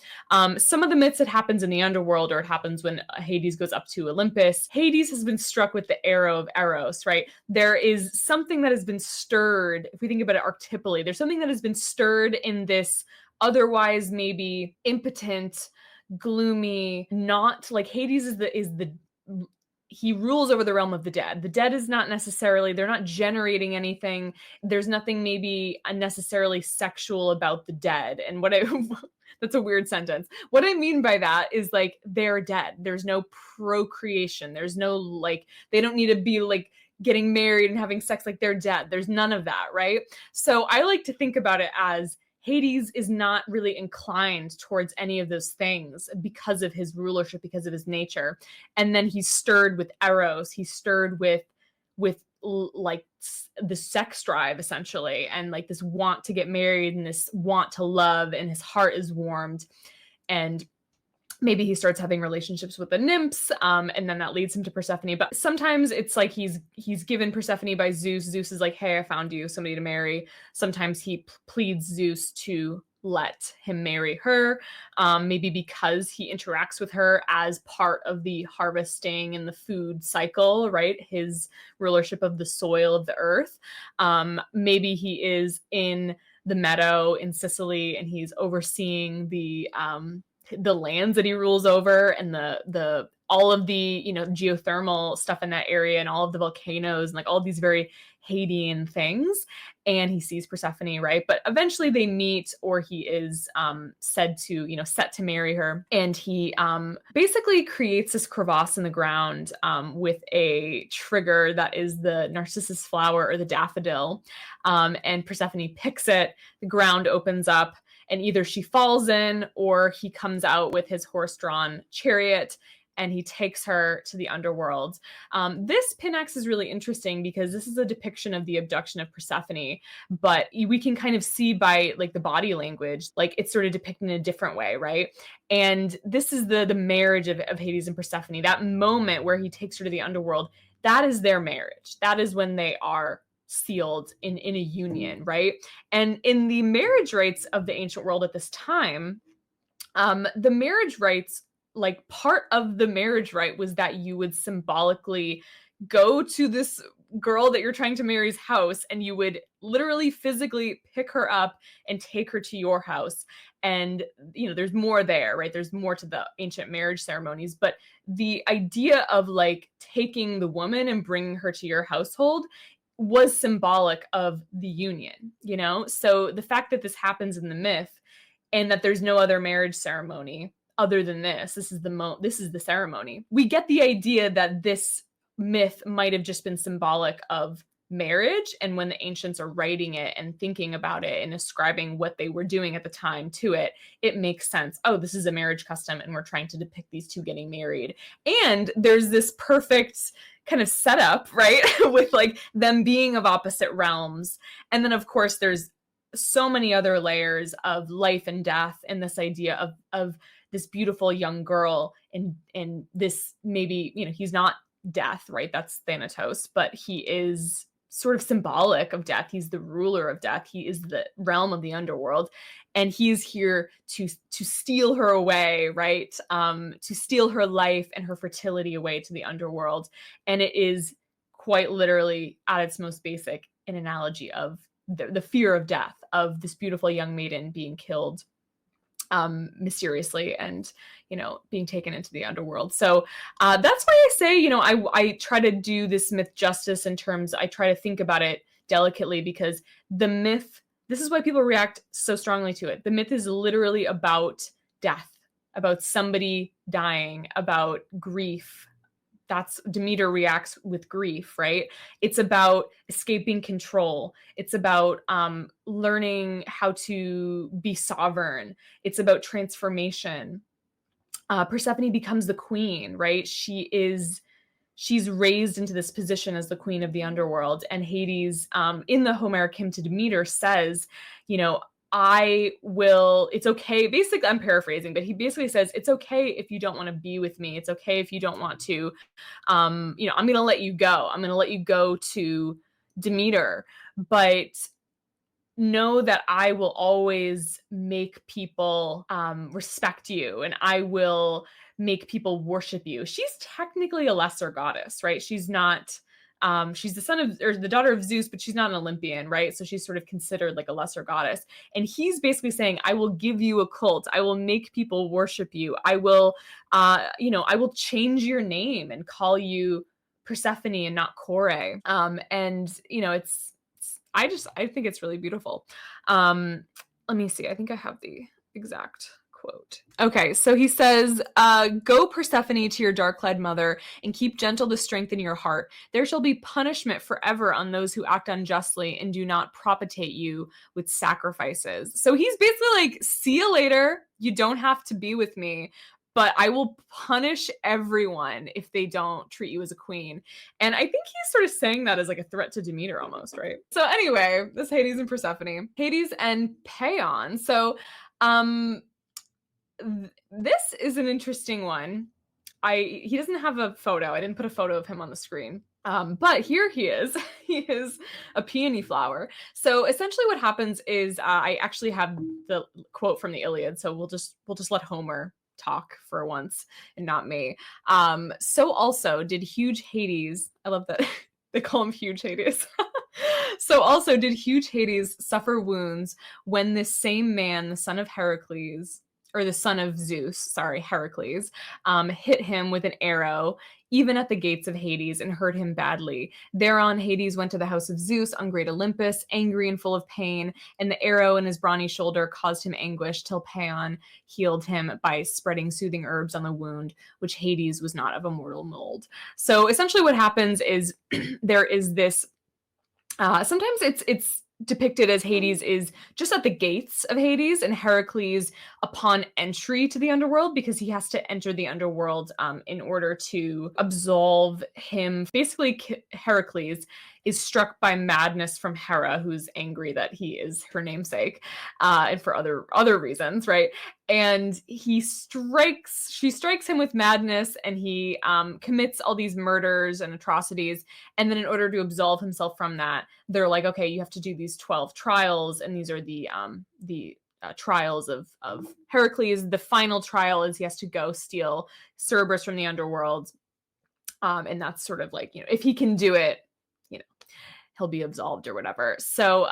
[SPEAKER 1] Some of the myths, it happens in the underworld, or it happens when Hades goes up to Olympus. Hades has been struck with the arrow of Eros, right? There is something that has been stirred. If we think about it archetypally, there's something that has been stirred in this otherwise maybe impotent, gloomy, not like Hades is the he rules over the realm of the dead. The dead is not necessarily, they're not generating anything. There's nothing maybe unnecessarily sexual about the dead. And that's a weird sentence. What I mean by that is like, they're dead. There's no procreation. There's no like, they don't need to be like getting married and having sex, like they're dead. There's none of that, right? So I like to think about it as Hades is not really inclined towards any of those things because of his rulership, because of his nature. And then he's stirred with Eros. He's stirred with like the sex drive, essentially, and like this want to get married and this want to love, and his heart is warmed. And maybe he starts having relationships with the nymphs, and then that leads him to Persephone. But sometimes it's like he's given Persephone by Zeus. Zeus is like, hey, I found you somebody to marry. Sometimes he pleads Zeus to let him marry her, maybe because he interacts with her as part of the harvesting and the food cycle, right? His rulership of the soil of the earth. Maybe he is in the meadow in Sicily and he's overseeing the lands that he rules over, and the all of the geothermal stuff in that area, and all of the volcanoes, and like all of these very Hadean things. And he sees Persephone, right? But eventually they meet, or he is said to set to marry her, and he basically creates this crevasse in the ground with a trigger that is the narcissus flower or the daffodil, and Persephone picks it. The ground opens up, and either she falls in, or he comes out with his horse-drawn chariot and he takes her to the underworld. This Pinax is really interesting because this is a depiction of the abduction of Persephone, but we can kind of see by like the body language, like it's sort of depicted in a different way, right? And this is the marriage of Hades and Persephone. That moment where he takes her to the underworld, that is their marriage. That is when they are sealed in a union, right? And in the marriage rites of the ancient world at this time, the marriage rites, like part of the marriage rite was that you would symbolically go to this girl that you're trying to marry's house, and you would literally physically pick her up and take her to your house. And there's more there, right? There's more to the ancient marriage ceremonies, but the idea of like taking the woman and bringing her to your household was symbolic of the union, So the fact that this happens in the myth, and that there's no other marriage ceremony other than this is the ceremony. We get the idea that this myth might have just been symbolic of marriage, and when the ancients are writing it and thinking about it and ascribing what they were doing at the time to it, it makes sense. Oh, this is a marriage custom, and we're trying to depict these two getting married. And there's this perfect kind of setup, right? With like them being of opposite realms. And then of course there's so many other layers of life and death, and this idea of this beautiful young girl, and this maybe, he's not death, right? That's Thanatos, but he is sort of symbolic of death. He's the ruler of death. He is the realm of the underworld, and he's here to steal her away, right? To steal her life and her fertility away to the underworld. And it is quite literally, at its most basic, an analogy of the fear of death, of this beautiful young maiden being killed mysteriously and, being taken into the underworld. So that's why I say, I try to do this myth justice in terms, I try to think about it delicately, because the myth, this is why people react so strongly to it. The myth is literally about death, about somebody dying, about grief. That's Demeter reacts with grief, right? It's about escaping control. It's about learning how to be sovereign. It's about transformation. Persephone becomes the queen, right? She's raised into this position as the queen of the underworld. And Hades, in the Homeric hymn to Demeter, says, it's okay. Basically, I'm paraphrasing, but he basically says, it's okay if you don't want to be with me. It's okay if you don't want to, I'm going to let you go. I'm going to let you go to Demeter, but know that I will always make people respect you, and I will make people worship you. She's technically a lesser goddess, right? She's not, she's the daughter of Zeus, but she's not an Olympian, right? So she's sort of considered like a lesser goddess. And he's basically saying, I will give you a cult. I will make people worship you. I will, I will change your name and call you Persephone and not Kore. I think it's really beautiful. Let me see. I think I have the exact quote. Okay, so he says, go Persephone to your dark-clad mother and keep gentle the strength in your heart. There shall be punishment forever on those who act unjustly and do not propitiate you with sacrifices. So he's basically like, see you later. You don't have to be with me, but I will punish everyone if they don't treat you as a queen. And I think he's sort of saying that as like a threat to Demeter almost, right? So anyway, this Hades and Persephone. Hades and Pagan. So this is an interesting one. He doesn't have a photo. I didn't put a photo of him on the screen. But here he is. He is a peony flower. So essentially what happens is I actually have the quote from the Iliad. So we'll just let Homer talk for once and not me. So also did huge Hades. I love that they call him huge Hades. So also did huge Hades suffer wounds when this same man, the son of Heracles, or the son of Zeus, sorry, Heracles, hit him with an arrow, even at the gates of Hades, and hurt him badly. Thereon Hades went to the house of Zeus on great Olympus, angry and full of pain, and the arrow in his brawny shoulder caused him anguish, till Pagan healed him by spreading soothing herbs on the wound, which Hades was not of a mortal mold. So essentially what happens is there is this, sometimes it's depicted as Hades is just at the gates of Hades, and Heracles upon entry to the underworld, because he has to enter the underworld in order to absolve him. Basically, Heracles is struck by madness from Hera, who's angry that he is her namesake, and for other reasons, right? And she strikes him with madness, and he commits all these murders and atrocities. And then in order to absolve himself from that, they're like, okay, you have to do these 12 trials, and these are the trials of Heracles. The final trial is he has to go steal Cerberus from the underworld, and that's sort of like, if he can do it, he'll be absolved or whatever. So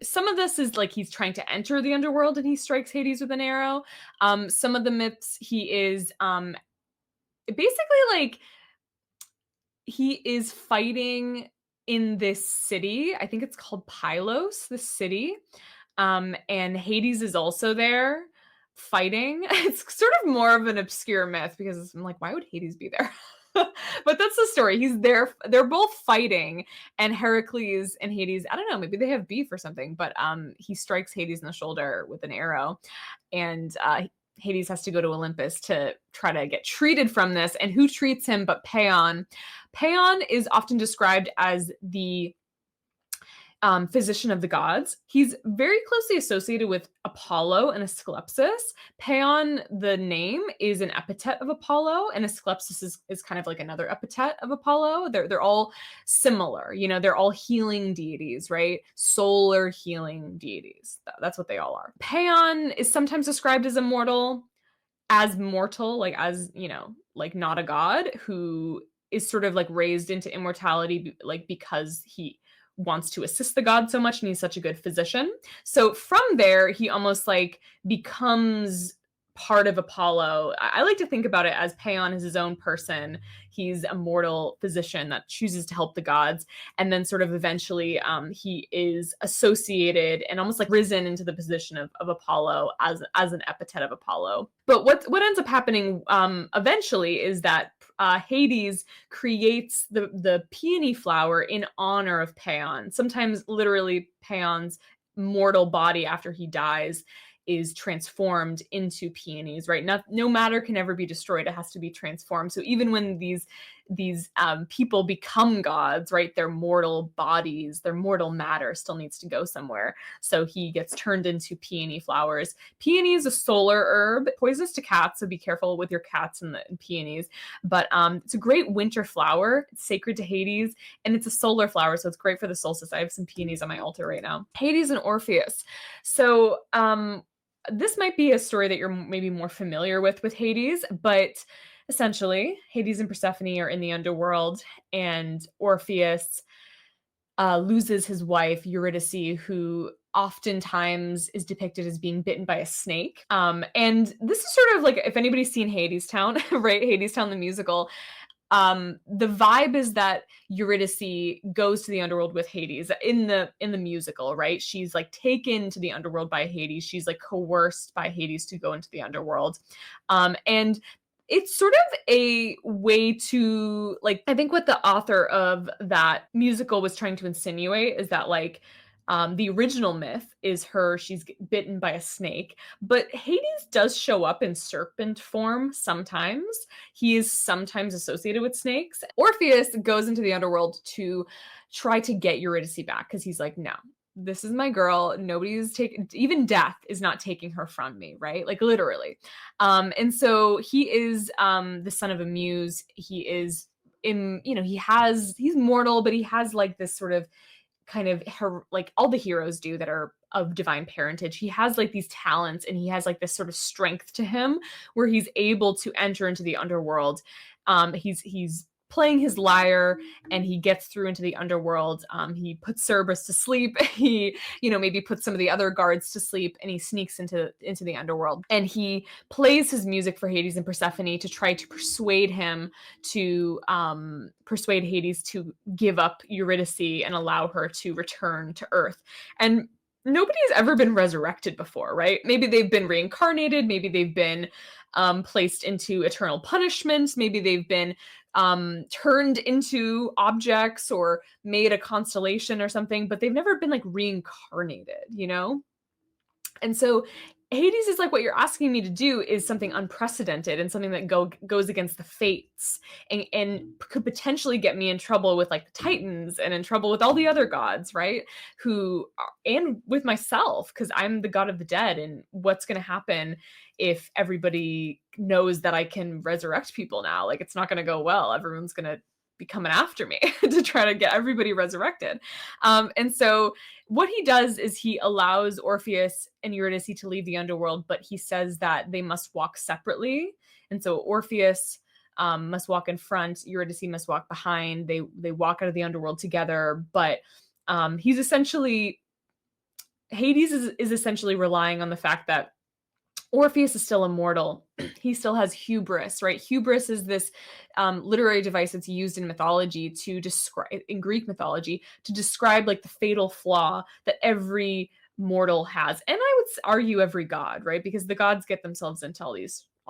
[SPEAKER 1] some of this is like he's trying to enter the underworld and he strikes Hades with an arrow. Some of the myths, he is basically like he is fighting in this city. I think it's called Pylos, this city. And Hades is also there fighting. It's sort of more of an obscure myth, because I'm like, why would Hades be there? But that's the story. He's there. They're both fighting, and Heracles and Hades, I don't know, maybe they have beef or something, but he strikes Hades in the shoulder with an arrow, and Hades has to go to Olympus to try to get treated from this. And who treats him but Pagan? Pagan is often described as the physician of the gods. He's very closely associated with Apollo and Asclepsis. Paon, the name, is an epithet of Apollo, and Asclepsis is kind of like another epithet of Apollo. They're all similar, they're all healing deities, right? Solar healing deities. That's what they all are. Paon is sometimes described as immortal, as mortal, like as, like not a god, who is sort of like raised into immortality, like because he wants to assist the god so much and he's such a good physician. So from there, he almost like becomes part of Apollo. I like to think about it as Paon is his own person. He's a mortal physician that chooses to help the gods. And then sort of eventually he is associated and almost like risen into the position of Apollo as an epithet of Apollo. But what ends up happening eventually is that Hades creates the peony flower in honor of Paon. Sometimes literally Paon's mortal body after he dies is transformed into peonies, right? No matter can ever be destroyed. It has to be transformed. So even when these people become gods, right, their mortal bodies, their mortal matter still needs to go somewhere. So he gets turned into peony flowers. Peony is a solar herb, poisonous to cats, so be careful with your cats and the peonies. But it's a great winter flower. It's sacred to Hades, and it's a solar flower, so it's great for the solstice. I have some peonies on my altar right now. Hades and Orpheus. So this might be a story that you're maybe more familiar with Hades, but essentially, Hades and Persephone are in the underworld, and Orpheus loses his wife, Eurydice, who oftentimes is depicted as being bitten by a snake. And this is sort of like, if anybody's seen Hadestown, right? Hadestown, the musical. The vibe is that Eurydice goes to the underworld with Hades in the musical, right? She's like taken to the underworld by Hades. She's like coerced by Hades to go into the underworld. And it's sort of a way to, like, I think what the author of that musical was trying to insinuate is that, like, the original myth is she's bitten by a snake, but Hades does show up in serpent form sometimes. He is sometimes associated with snakes. Orpheus goes into the underworld to try to get Eurydice back because he's like, no, this is my girl. Nobody's even death is not taking her from me, right? Like literally. And so he is the son of a muse. He is he's mortal, but he has like this sort of kind of like all the heroes do that are of divine parentage. He has like these talents, and he has like this sort of strength to him where he's able to enter into the underworld. He's playing his lyre, and he gets through into the underworld. He puts Cerberus to sleep. He, maybe puts some of the other guards to sleep, and he sneaks into the underworld. And he plays his music for Hades and Persephone to try to persuade Hades to give up Eurydice and allow her to return to Earth. And nobody's ever been resurrected before, right? Maybe they've been reincarnated. Maybe they've been placed into eternal punishment. Maybe they've been turned into objects or made a constellation or something, but they've never been like reincarnated, And so Hades is like, what you're asking me to do is something unprecedented and something that goes against the fates and could potentially get me in trouble with like the Titans and in trouble with all the other gods, right? And with myself, because I'm the god of the dead. And what's going to happen if everybody knows that I can resurrect people now? Like, it's not going to go well. Everyone's going to be coming after me to try to get everybody resurrected. And so what he does is he allows Orpheus and Eurydice to leave the underworld, but he says that they must walk separately. And so Orpheus must walk in front, Eurydice must walk behind. They walk out of the underworld together, but Hades is essentially relying on the fact that Orpheus is still immortal. He still has hubris, right? Hubris is this literary device that's used in mythology in Greek mythology, to describe like the fatal flaw that every mortal has. And I would argue every god, right? Because the gods get themselves into all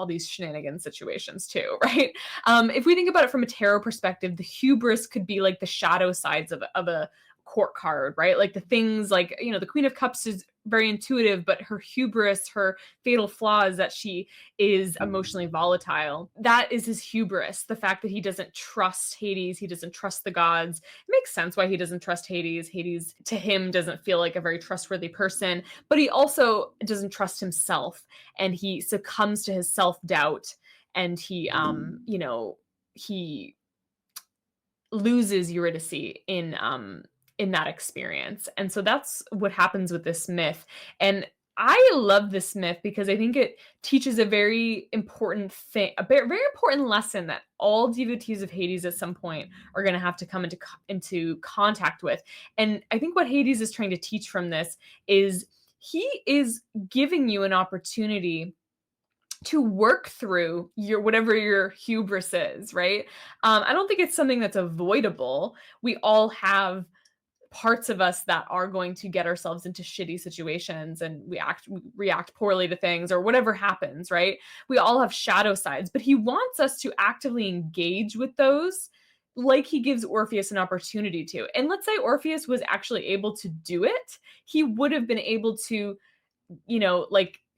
[SPEAKER 1] these shenanigan situations too, right? If we think about it from a tarot perspective, the hubris could be like the shadow sides of a court card, right? Like the things like, the Queen of Cups is very intuitive, but her hubris, her fatal flaw is that she is emotionally volatile. That is his hubris, the fact that he doesn't trust Hades, he doesn't trust the gods. It makes sense why he doesn't trust Hades. Hades, to him, doesn't feel like a very trustworthy person, but he also doesn't trust himself, and he succumbs to his self-doubt, and he, he loses Eurydice in that experience. And so that's what happens with this myth. And I love this myth because I think it teaches a very important thing, a very important lesson that all devotees of Hades at some point are going to have to come into contact with. And I think what Hades is trying to teach from this is he is giving you an opportunity to work through whatever your hubris is, right? I don't think it's something that's avoidable. We all have parts of us that are going to get ourselves into shitty situations, and we react poorly to things or whatever happens, right? We all have shadow sides, but he wants us to actively engage with those, like he gives Orpheus an opportunity to. And let's say Orpheus was actually able to do it, he would have been able to,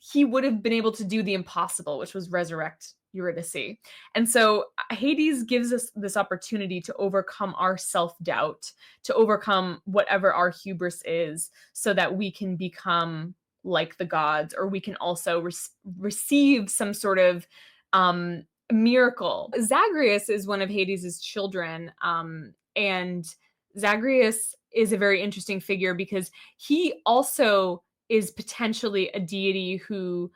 [SPEAKER 1] he would have been able to do the impossible, which was resurrect Eurydice. And so Hades gives us this opportunity to overcome our self-doubt, to overcome whatever our hubris is, so that we can become like the gods, or we can also receive some sort of miracle. Zagreus is one of Hades's children, and Zagreus is a very interesting figure because he also is potentially a deity who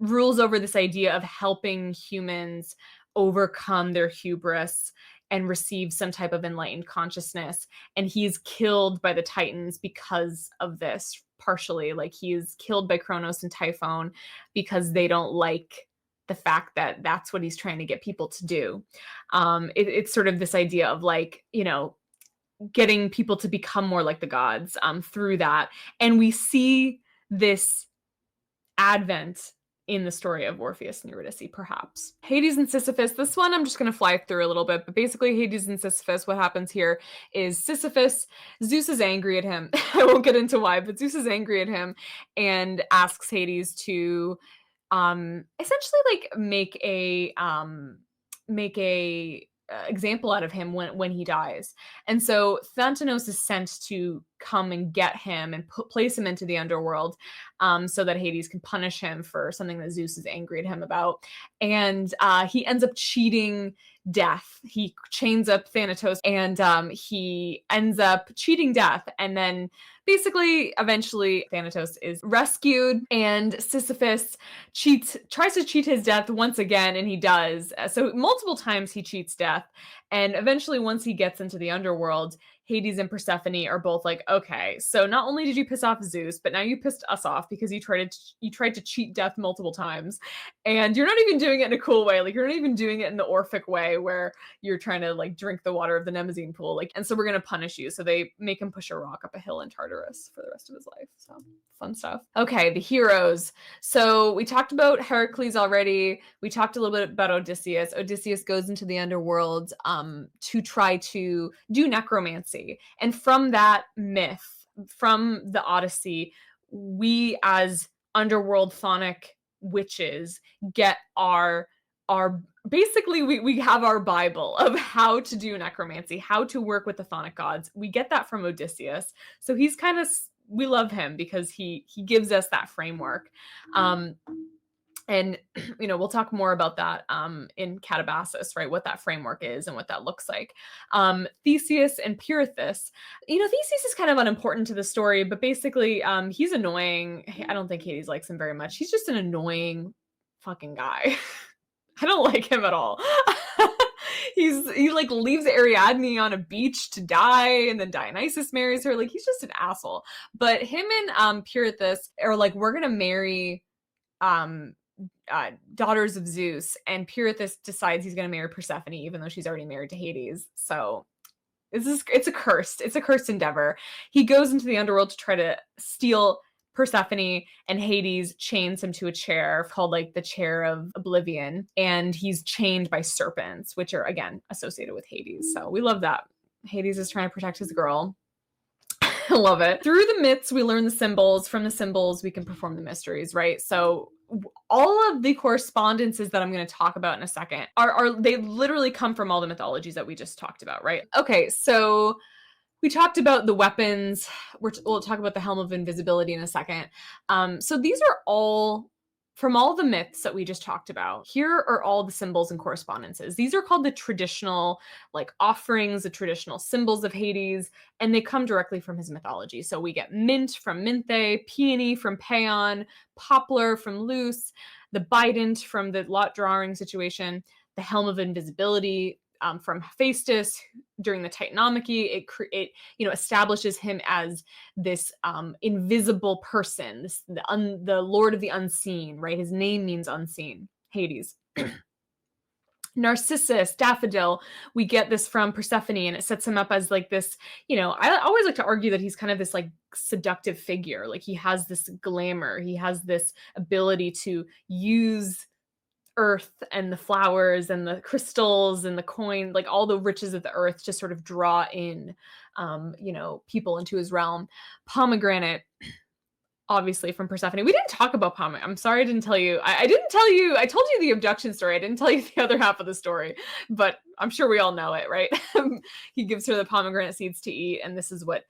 [SPEAKER 1] rules over this idea of helping humans overcome their hubris and receive some type of enlightened consciousness. And he's killed by the Titans because of this, partially. Like, he is killed by Kronos and Typhon because they don't like the fact that that's what he's trying to get people to do. It's sort of this idea of, like, getting people to become more like the gods through that. And we see this advent in the story of Orpheus and Eurydice, perhaps. Hades and Sisyphus, this one I'm just going to fly through a little bit, but basically Hades and Sisyphus, what happens here is Sisyphus, Zeus is angry at him. I won't get into why, but Zeus is angry at him and asks Hades to essentially like make a example out of him when he dies. And so Thanatos is sent to come and get him and place him into the underworld, so that Hades can punish him for something that Zeus is angry at him about. And he ends up cheating death. He chains up Thanatos, and he ends up cheating death. And then basically, eventually, Thanatos is rescued, and Sisyphus tries to cheat his death once again, and he does. So multiple times he cheats death. And eventually, once he gets into the underworld, Hades and Persephone are both like, okay, so not only did you piss off Zeus, but now you pissed us off because you tried to cheat death multiple times. And you're not even doing it in a cool way. Like, you're not even doing it in the Orphic way where you're trying to, like, drink the water of the Nemesis pool. Like, and so we're going to punish you. So they make him push a rock up a hill in Tartarus for the rest of his life. So fun stuff. Okay, the heroes. So we talked about Heracles already. We talked a little bit about Odysseus. Odysseus goes into the underworld to try to do necromancy. And from that myth, from the Odyssey, we as underworld chthonic witches get our basically we have our Bible of how to do necromancy, how to work with the chthonic gods. We get that from Odysseus. So he's kind of, we love him because he gives us that framework. And, we'll talk more about that in Katabasis, right? What that framework is and what that looks like. Theseus and Pirithous. Theseus is kind of unimportant to the story, but basically he's annoying. I don't think Hades likes him very much. He's just an annoying fucking guy. I don't like him at all. He like leaves Ariadne on a beach to die, and then Dionysus marries her. Like, he's just an asshole. But him and Pirithous are like, we're gonna marry daughters of Zeus, and Pirithous decides he's going to marry Persephone, even though she's already married to Hades. So it's a cursed endeavor. He goes into the underworld to try to steal Persephone, and Hades chains him to a chair called like the chair of oblivion, and he's chained by serpents, which are again associated with Hades. So we love that. Hades is trying to protect his girl. I love it. Through the myths, we learn the symbols. From the symbols, we can perform the mysteries, right? So all of the correspondences that I'm going to talk about in a second they literally come from all the mythologies that we just talked about, right? Okay, so we talked about the weapons. We'll talk about the Helm of Invisibility in a second. So these are all from all the myths that we just talked about. Here are all the symbols and correspondences. These are called the traditional offerings, the traditional symbols of Hades, and they come directly from his mythology. So we get mint from Minthe, peony from Pagan, poplar from Luce, the bident from the lot drawing situation, the Helm of Invisibility from Hephaestus during the Titanomaki. It establishes him as this invisible person, the Lord of the Unseen, right? His name means unseen, Hades. Narcissus, daffodil, we get this from Persephone, and it sets him up as this, I always like to argue that he's kind of this seductive figure. He has this glamour, he has this ability to use earth and the flowers and the crystals and the coin, all the riches of the earth, to sort of draw in, people into his realm. Pomegranate, obviously from Persephone. We didn't talk about pomegranate. I'm sorry I didn't tell you. I didn't tell you. I told you the abduction story. I didn't tell you the other half of the story, but I'm sure we all know it, right? He gives her the pomegranate seeds to eat, and this is what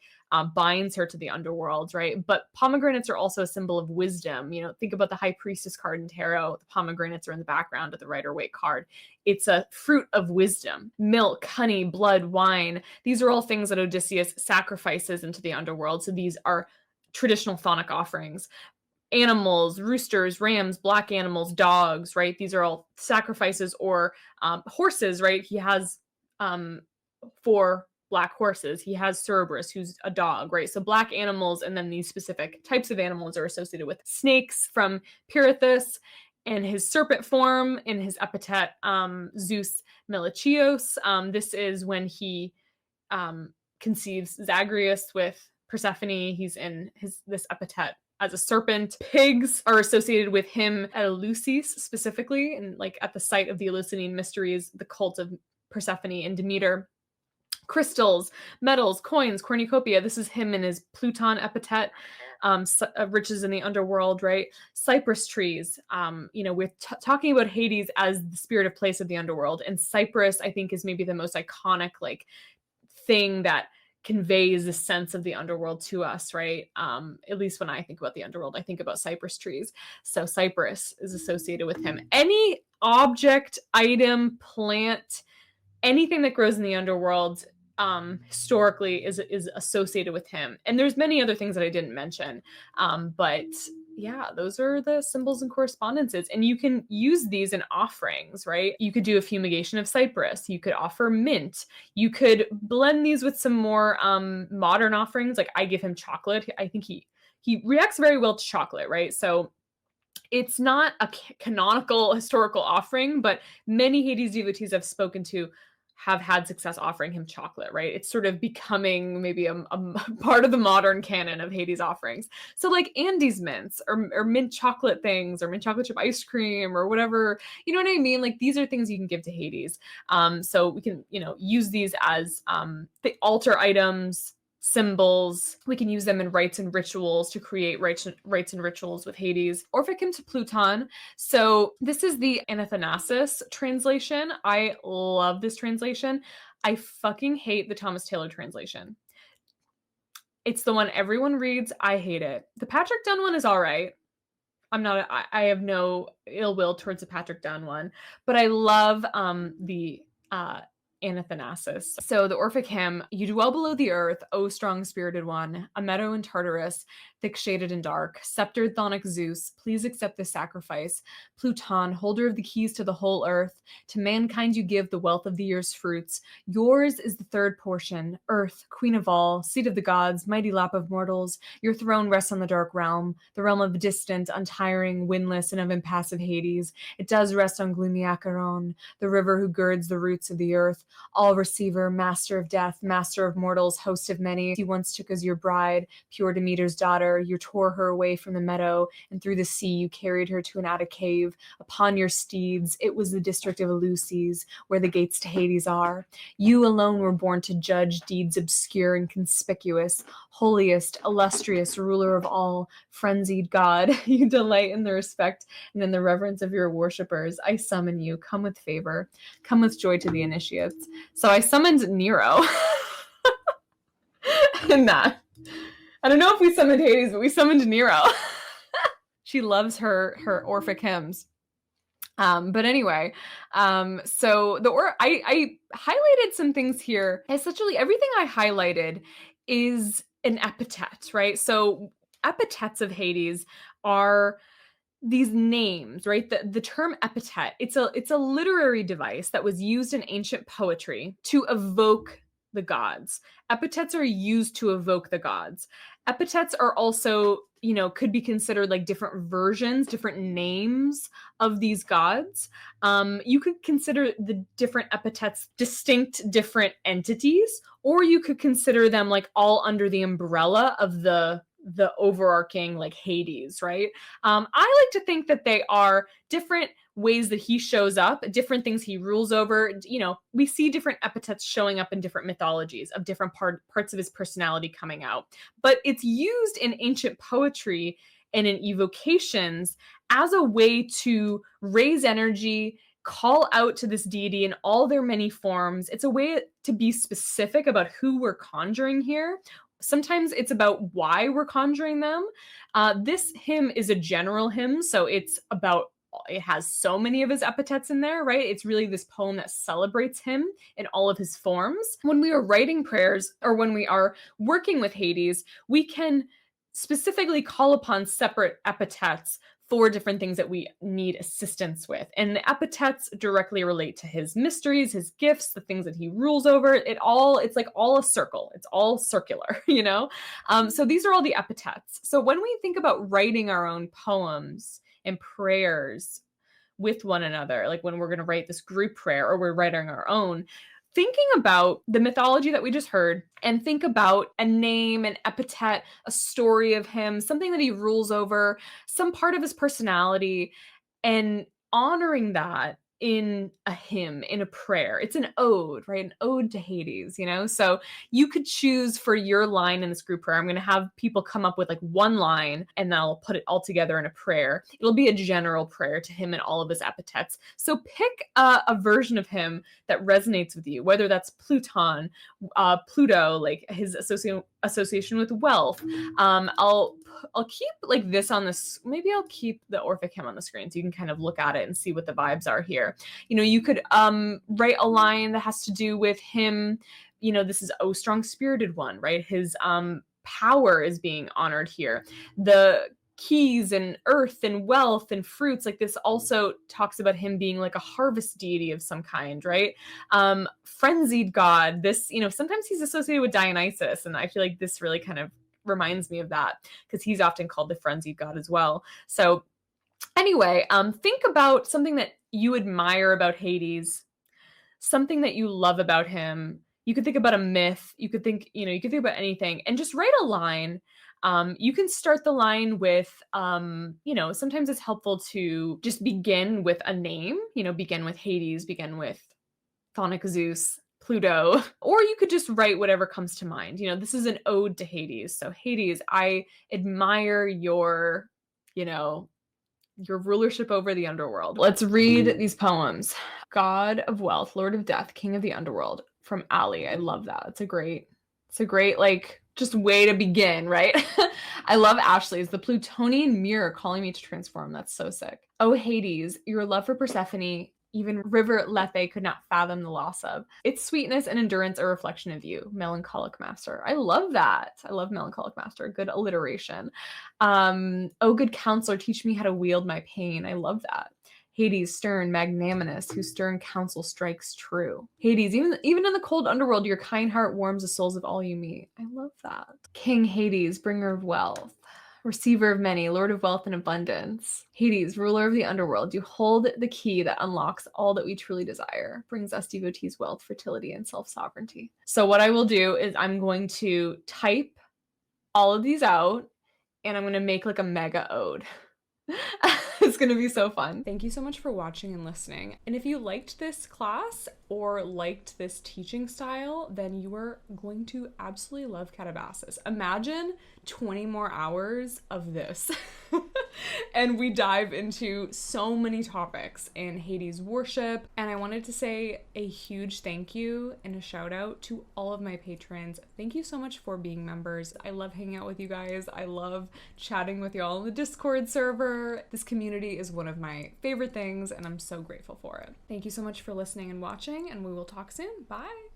[SPEAKER 1] binds her to the underworld, right? But pomegranates are also a symbol of wisdom. Think about the High Priestess card in tarot. The pomegranates are in the background of the Rider-Waite card. It's a fruit of wisdom. Milk, honey, blood, wine. These are all things that Odysseus sacrifices into the underworld. So these are traditional chthonic offerings. Animals, roosters, rams, black animals, dogs, right? These are all sacrifices. Or horses, right? He has 4 black horses. He has Cerberus, who's a dog, right? So black animals, and then these specific types of animals are associated with snakes from Pirithous, and his serpent form in his epithet, Zeus Melichios. This is when he conceives Zagreus with Persephone. He's in this epithet as a serpent. Pigs are associated with him at Eleusis specifically, and at the site of the Eleusinian mysteries, the cult of Persephone and Demeter. Crystals, metals, coins, cornucopia. This is him in his Pluton epithet, riches in the underworld, right? Cypress trees. We're talking about Hades as the spirit place of the underworld, and cypress, I think, is maybe the most iconic thing that conveys the sense of the underworld to us, right? At least when I think about the underworld, I think about cypress trees. So cypress is associated with him. Any object, item, plant, anything that grows in the underworld historically is associated with him. And there's many other things that I didn't mention. But yeah, those are the symbols and correspondences. And you can use these in offerings, right? You could do a fumigation of cypress. You could offer mint. You could blend these with some more modern offerings. I give him chocolate. I think he reacts very well to chocolate, right? So it's not a canonical historical offering, but many Hades devotees I've spoken to have had success offering him chocolate, right? It's sort of becoming maybe a part of the modern canon of Hades offerings. So Andes mints or mint chocolate things, or mint chocolate chip ice cream, or whatever, you know what I mean? These are things you can give to Hades. So we can, use these as the altar items, symbols. We can use them in rites and rituals to create rites and rituals with Hades. Orpheus to Pluton. So this is the Anthosis Translation. I love this translation. I fucking hate the Thomas Taylor translation. It's the one everyone reads. I hate it. The Patrick Dunn one is all right. I have no ill will towards the Patrick Dunn one, but I love the Anthosis. So the Orphic hymn: you dwell below the earth, O strong spirited one, a meadow in Tartarus, thick shaded and dark. Sceptered Chthonic Zeus, please accept this sacrifice. Pluton, holder of the keys to the whole earth, to mankind you give the wealth of the year's fruits. Yours is the third portion, earth, queen of all, seat of the gods, mighty lap of mortals. Your throne rests on the dark realm, the realm of distant, untiring, windless, and of impassive Hades. It does rest on gloomy Acheron, the river who girds the roots of the earth. All receiver, master of death, master of mortals, host of many. You once took as your bride, pure Demeter's daughter. You tore her away from the meadow, and through the sea you carried her to an attic cave. Upon your steeds, it was the district of Eleusis, where the gates to Hades are. You alone were born to judge deeds obscure and conspicuous. holiest, illustrious, ruler of all, frenzied God, you delight in the respect and in the reverence of your worshippers. I summon you. Come with favor. Come with joy to the initiates. So I summoned Nero in that. I don't know if we summoned Hades, but we summoned Nero. She loves her Orphic hymns. But anyway, so I highlighted some things here. Essentially, everything I highlighted is an epithet, right? So epithets of Hades are these names, right? The term epithet, it's a literary device that was used in ancient poetry to evoke the gods. Epithets are used to evoke the gods. Epithets are also, could be considered like different versions, different names of these gods. You could consider the different epithets distinct different entities, or you could consider them like all under the umbrella of the overarching like Hades, right? I like to think that they are different ways that he shows up, different things he rules over. We see different epithets showing up in different mythologies of different parts of his personality coming out. But it's used in ancient poetry and in evocations as a way to raise energy, call out to this deity in all their many forms. It's a way to be specific about who we're conjuring here. Sometimes it's about why we're conjuring them. This hymn is a general hymn, so it has so many of his epithets in there, right? It's really this poem that celebrates him in all of his forms. When we are writing prayers or when we are working with Hades, we can specifically call upon separate epithets for different things that we need assistance with. And the epithets directly relate to his mysteries, his gifts, the things that he rules over. It's like all a circle. It's all circular, So these are all the epithets. So when we think about writing our own poems and prayers with one another, like when we're going to write this group prayer or we're writing our own, thinking about the mythology that we just heard and think about a name, an epithet, a story of him, something that he rules over, some part of his personality, and honoring that in a hymn, in a prayer. It's an ode, right? An ode to Hades, So you could choose for your line in this group prayer. I'm going to have people come up with like one line and then I'll put it all together in a prayer. It'll be a general prayer to him and all of his epithets. So pick a version of him that resonates with you, whether that's Pluton, Pluto, like his association with wealth. I'll keep like this on this. Maybe I'll keep the Orphic hymn on the screen so you can kind of look at it and see what the vibes are here. You could write a line that has to do with him. This is O strong spirited one, right? His power is being honored here. The keys and earth and wealth and fruits, like this also talks about him being like a harvest deity of some kind, right? Frenzied god, this, sometimes he's associated with Dionysus, and I feel like this really kind of reminds me of that because he's often called the frenzied god as well. So anyway, think about something that you admire about Hades, something that you love about him. You could think about a myth. You could think about anything and just write a line. You can start the line with, sometimes it's helpful to just begin with a name, begin with Hades, begin with Phonic Zeus, Pluto, or you could just write whatever comes to mind. This is an ode to Hades. So Hades, I admire your rulership over the underworld. Let's read these poems. God of wealth, Lord of death, King of the underworld, from Ali. I love that. It's a great like just way to begin, right? I love Ashley's The Plutonian Mirror Calling Me to Transform. That's so sick. Oh Hades, your love for Persephone, even River Lethe could not fathom the loss of. Its sweetness and endurance a reflection of you, Melancholic Master. I love that. I love Melancholic Master. Good alliteration. Oh, good counselor, teach me how to wield my pain. I love that. Hades, stern, magnanimous, whose stern counsel strikes true. Hades, even in the cold underworld, your kind heart warms the souls of all you meet. I love that. King Hades, bringer of wealth, receiver of many, lord of wealth and abundance. Hades, ruler of the underworld, you hold the key that unlocks all that we truly desire, brings us devotees wealth, fertility, and self-sovereignty. So what I will do is I'm going to type all of these out and I'm going to make like a mega ode. It's
[SPEAKER 2] gonna be so fun.
[SPEAKER 1] Thank you so much for watching and listening. And if you liked this class or liked this teaching style, then you are going to absolutely love Katabasis. Imagine 20 more hours of this. And we dive into so many topics in Hades worship. And I wanted to say a huge thank you and a shout out to all of my patrons. Thank you so much for being members. I love hanging out with you guys. I love chatting with y'all in the Discord server. This community is one of my favorite things, and I'm so grateful for it. Thank you so much for listening and watching, and we will talk soon. Bye!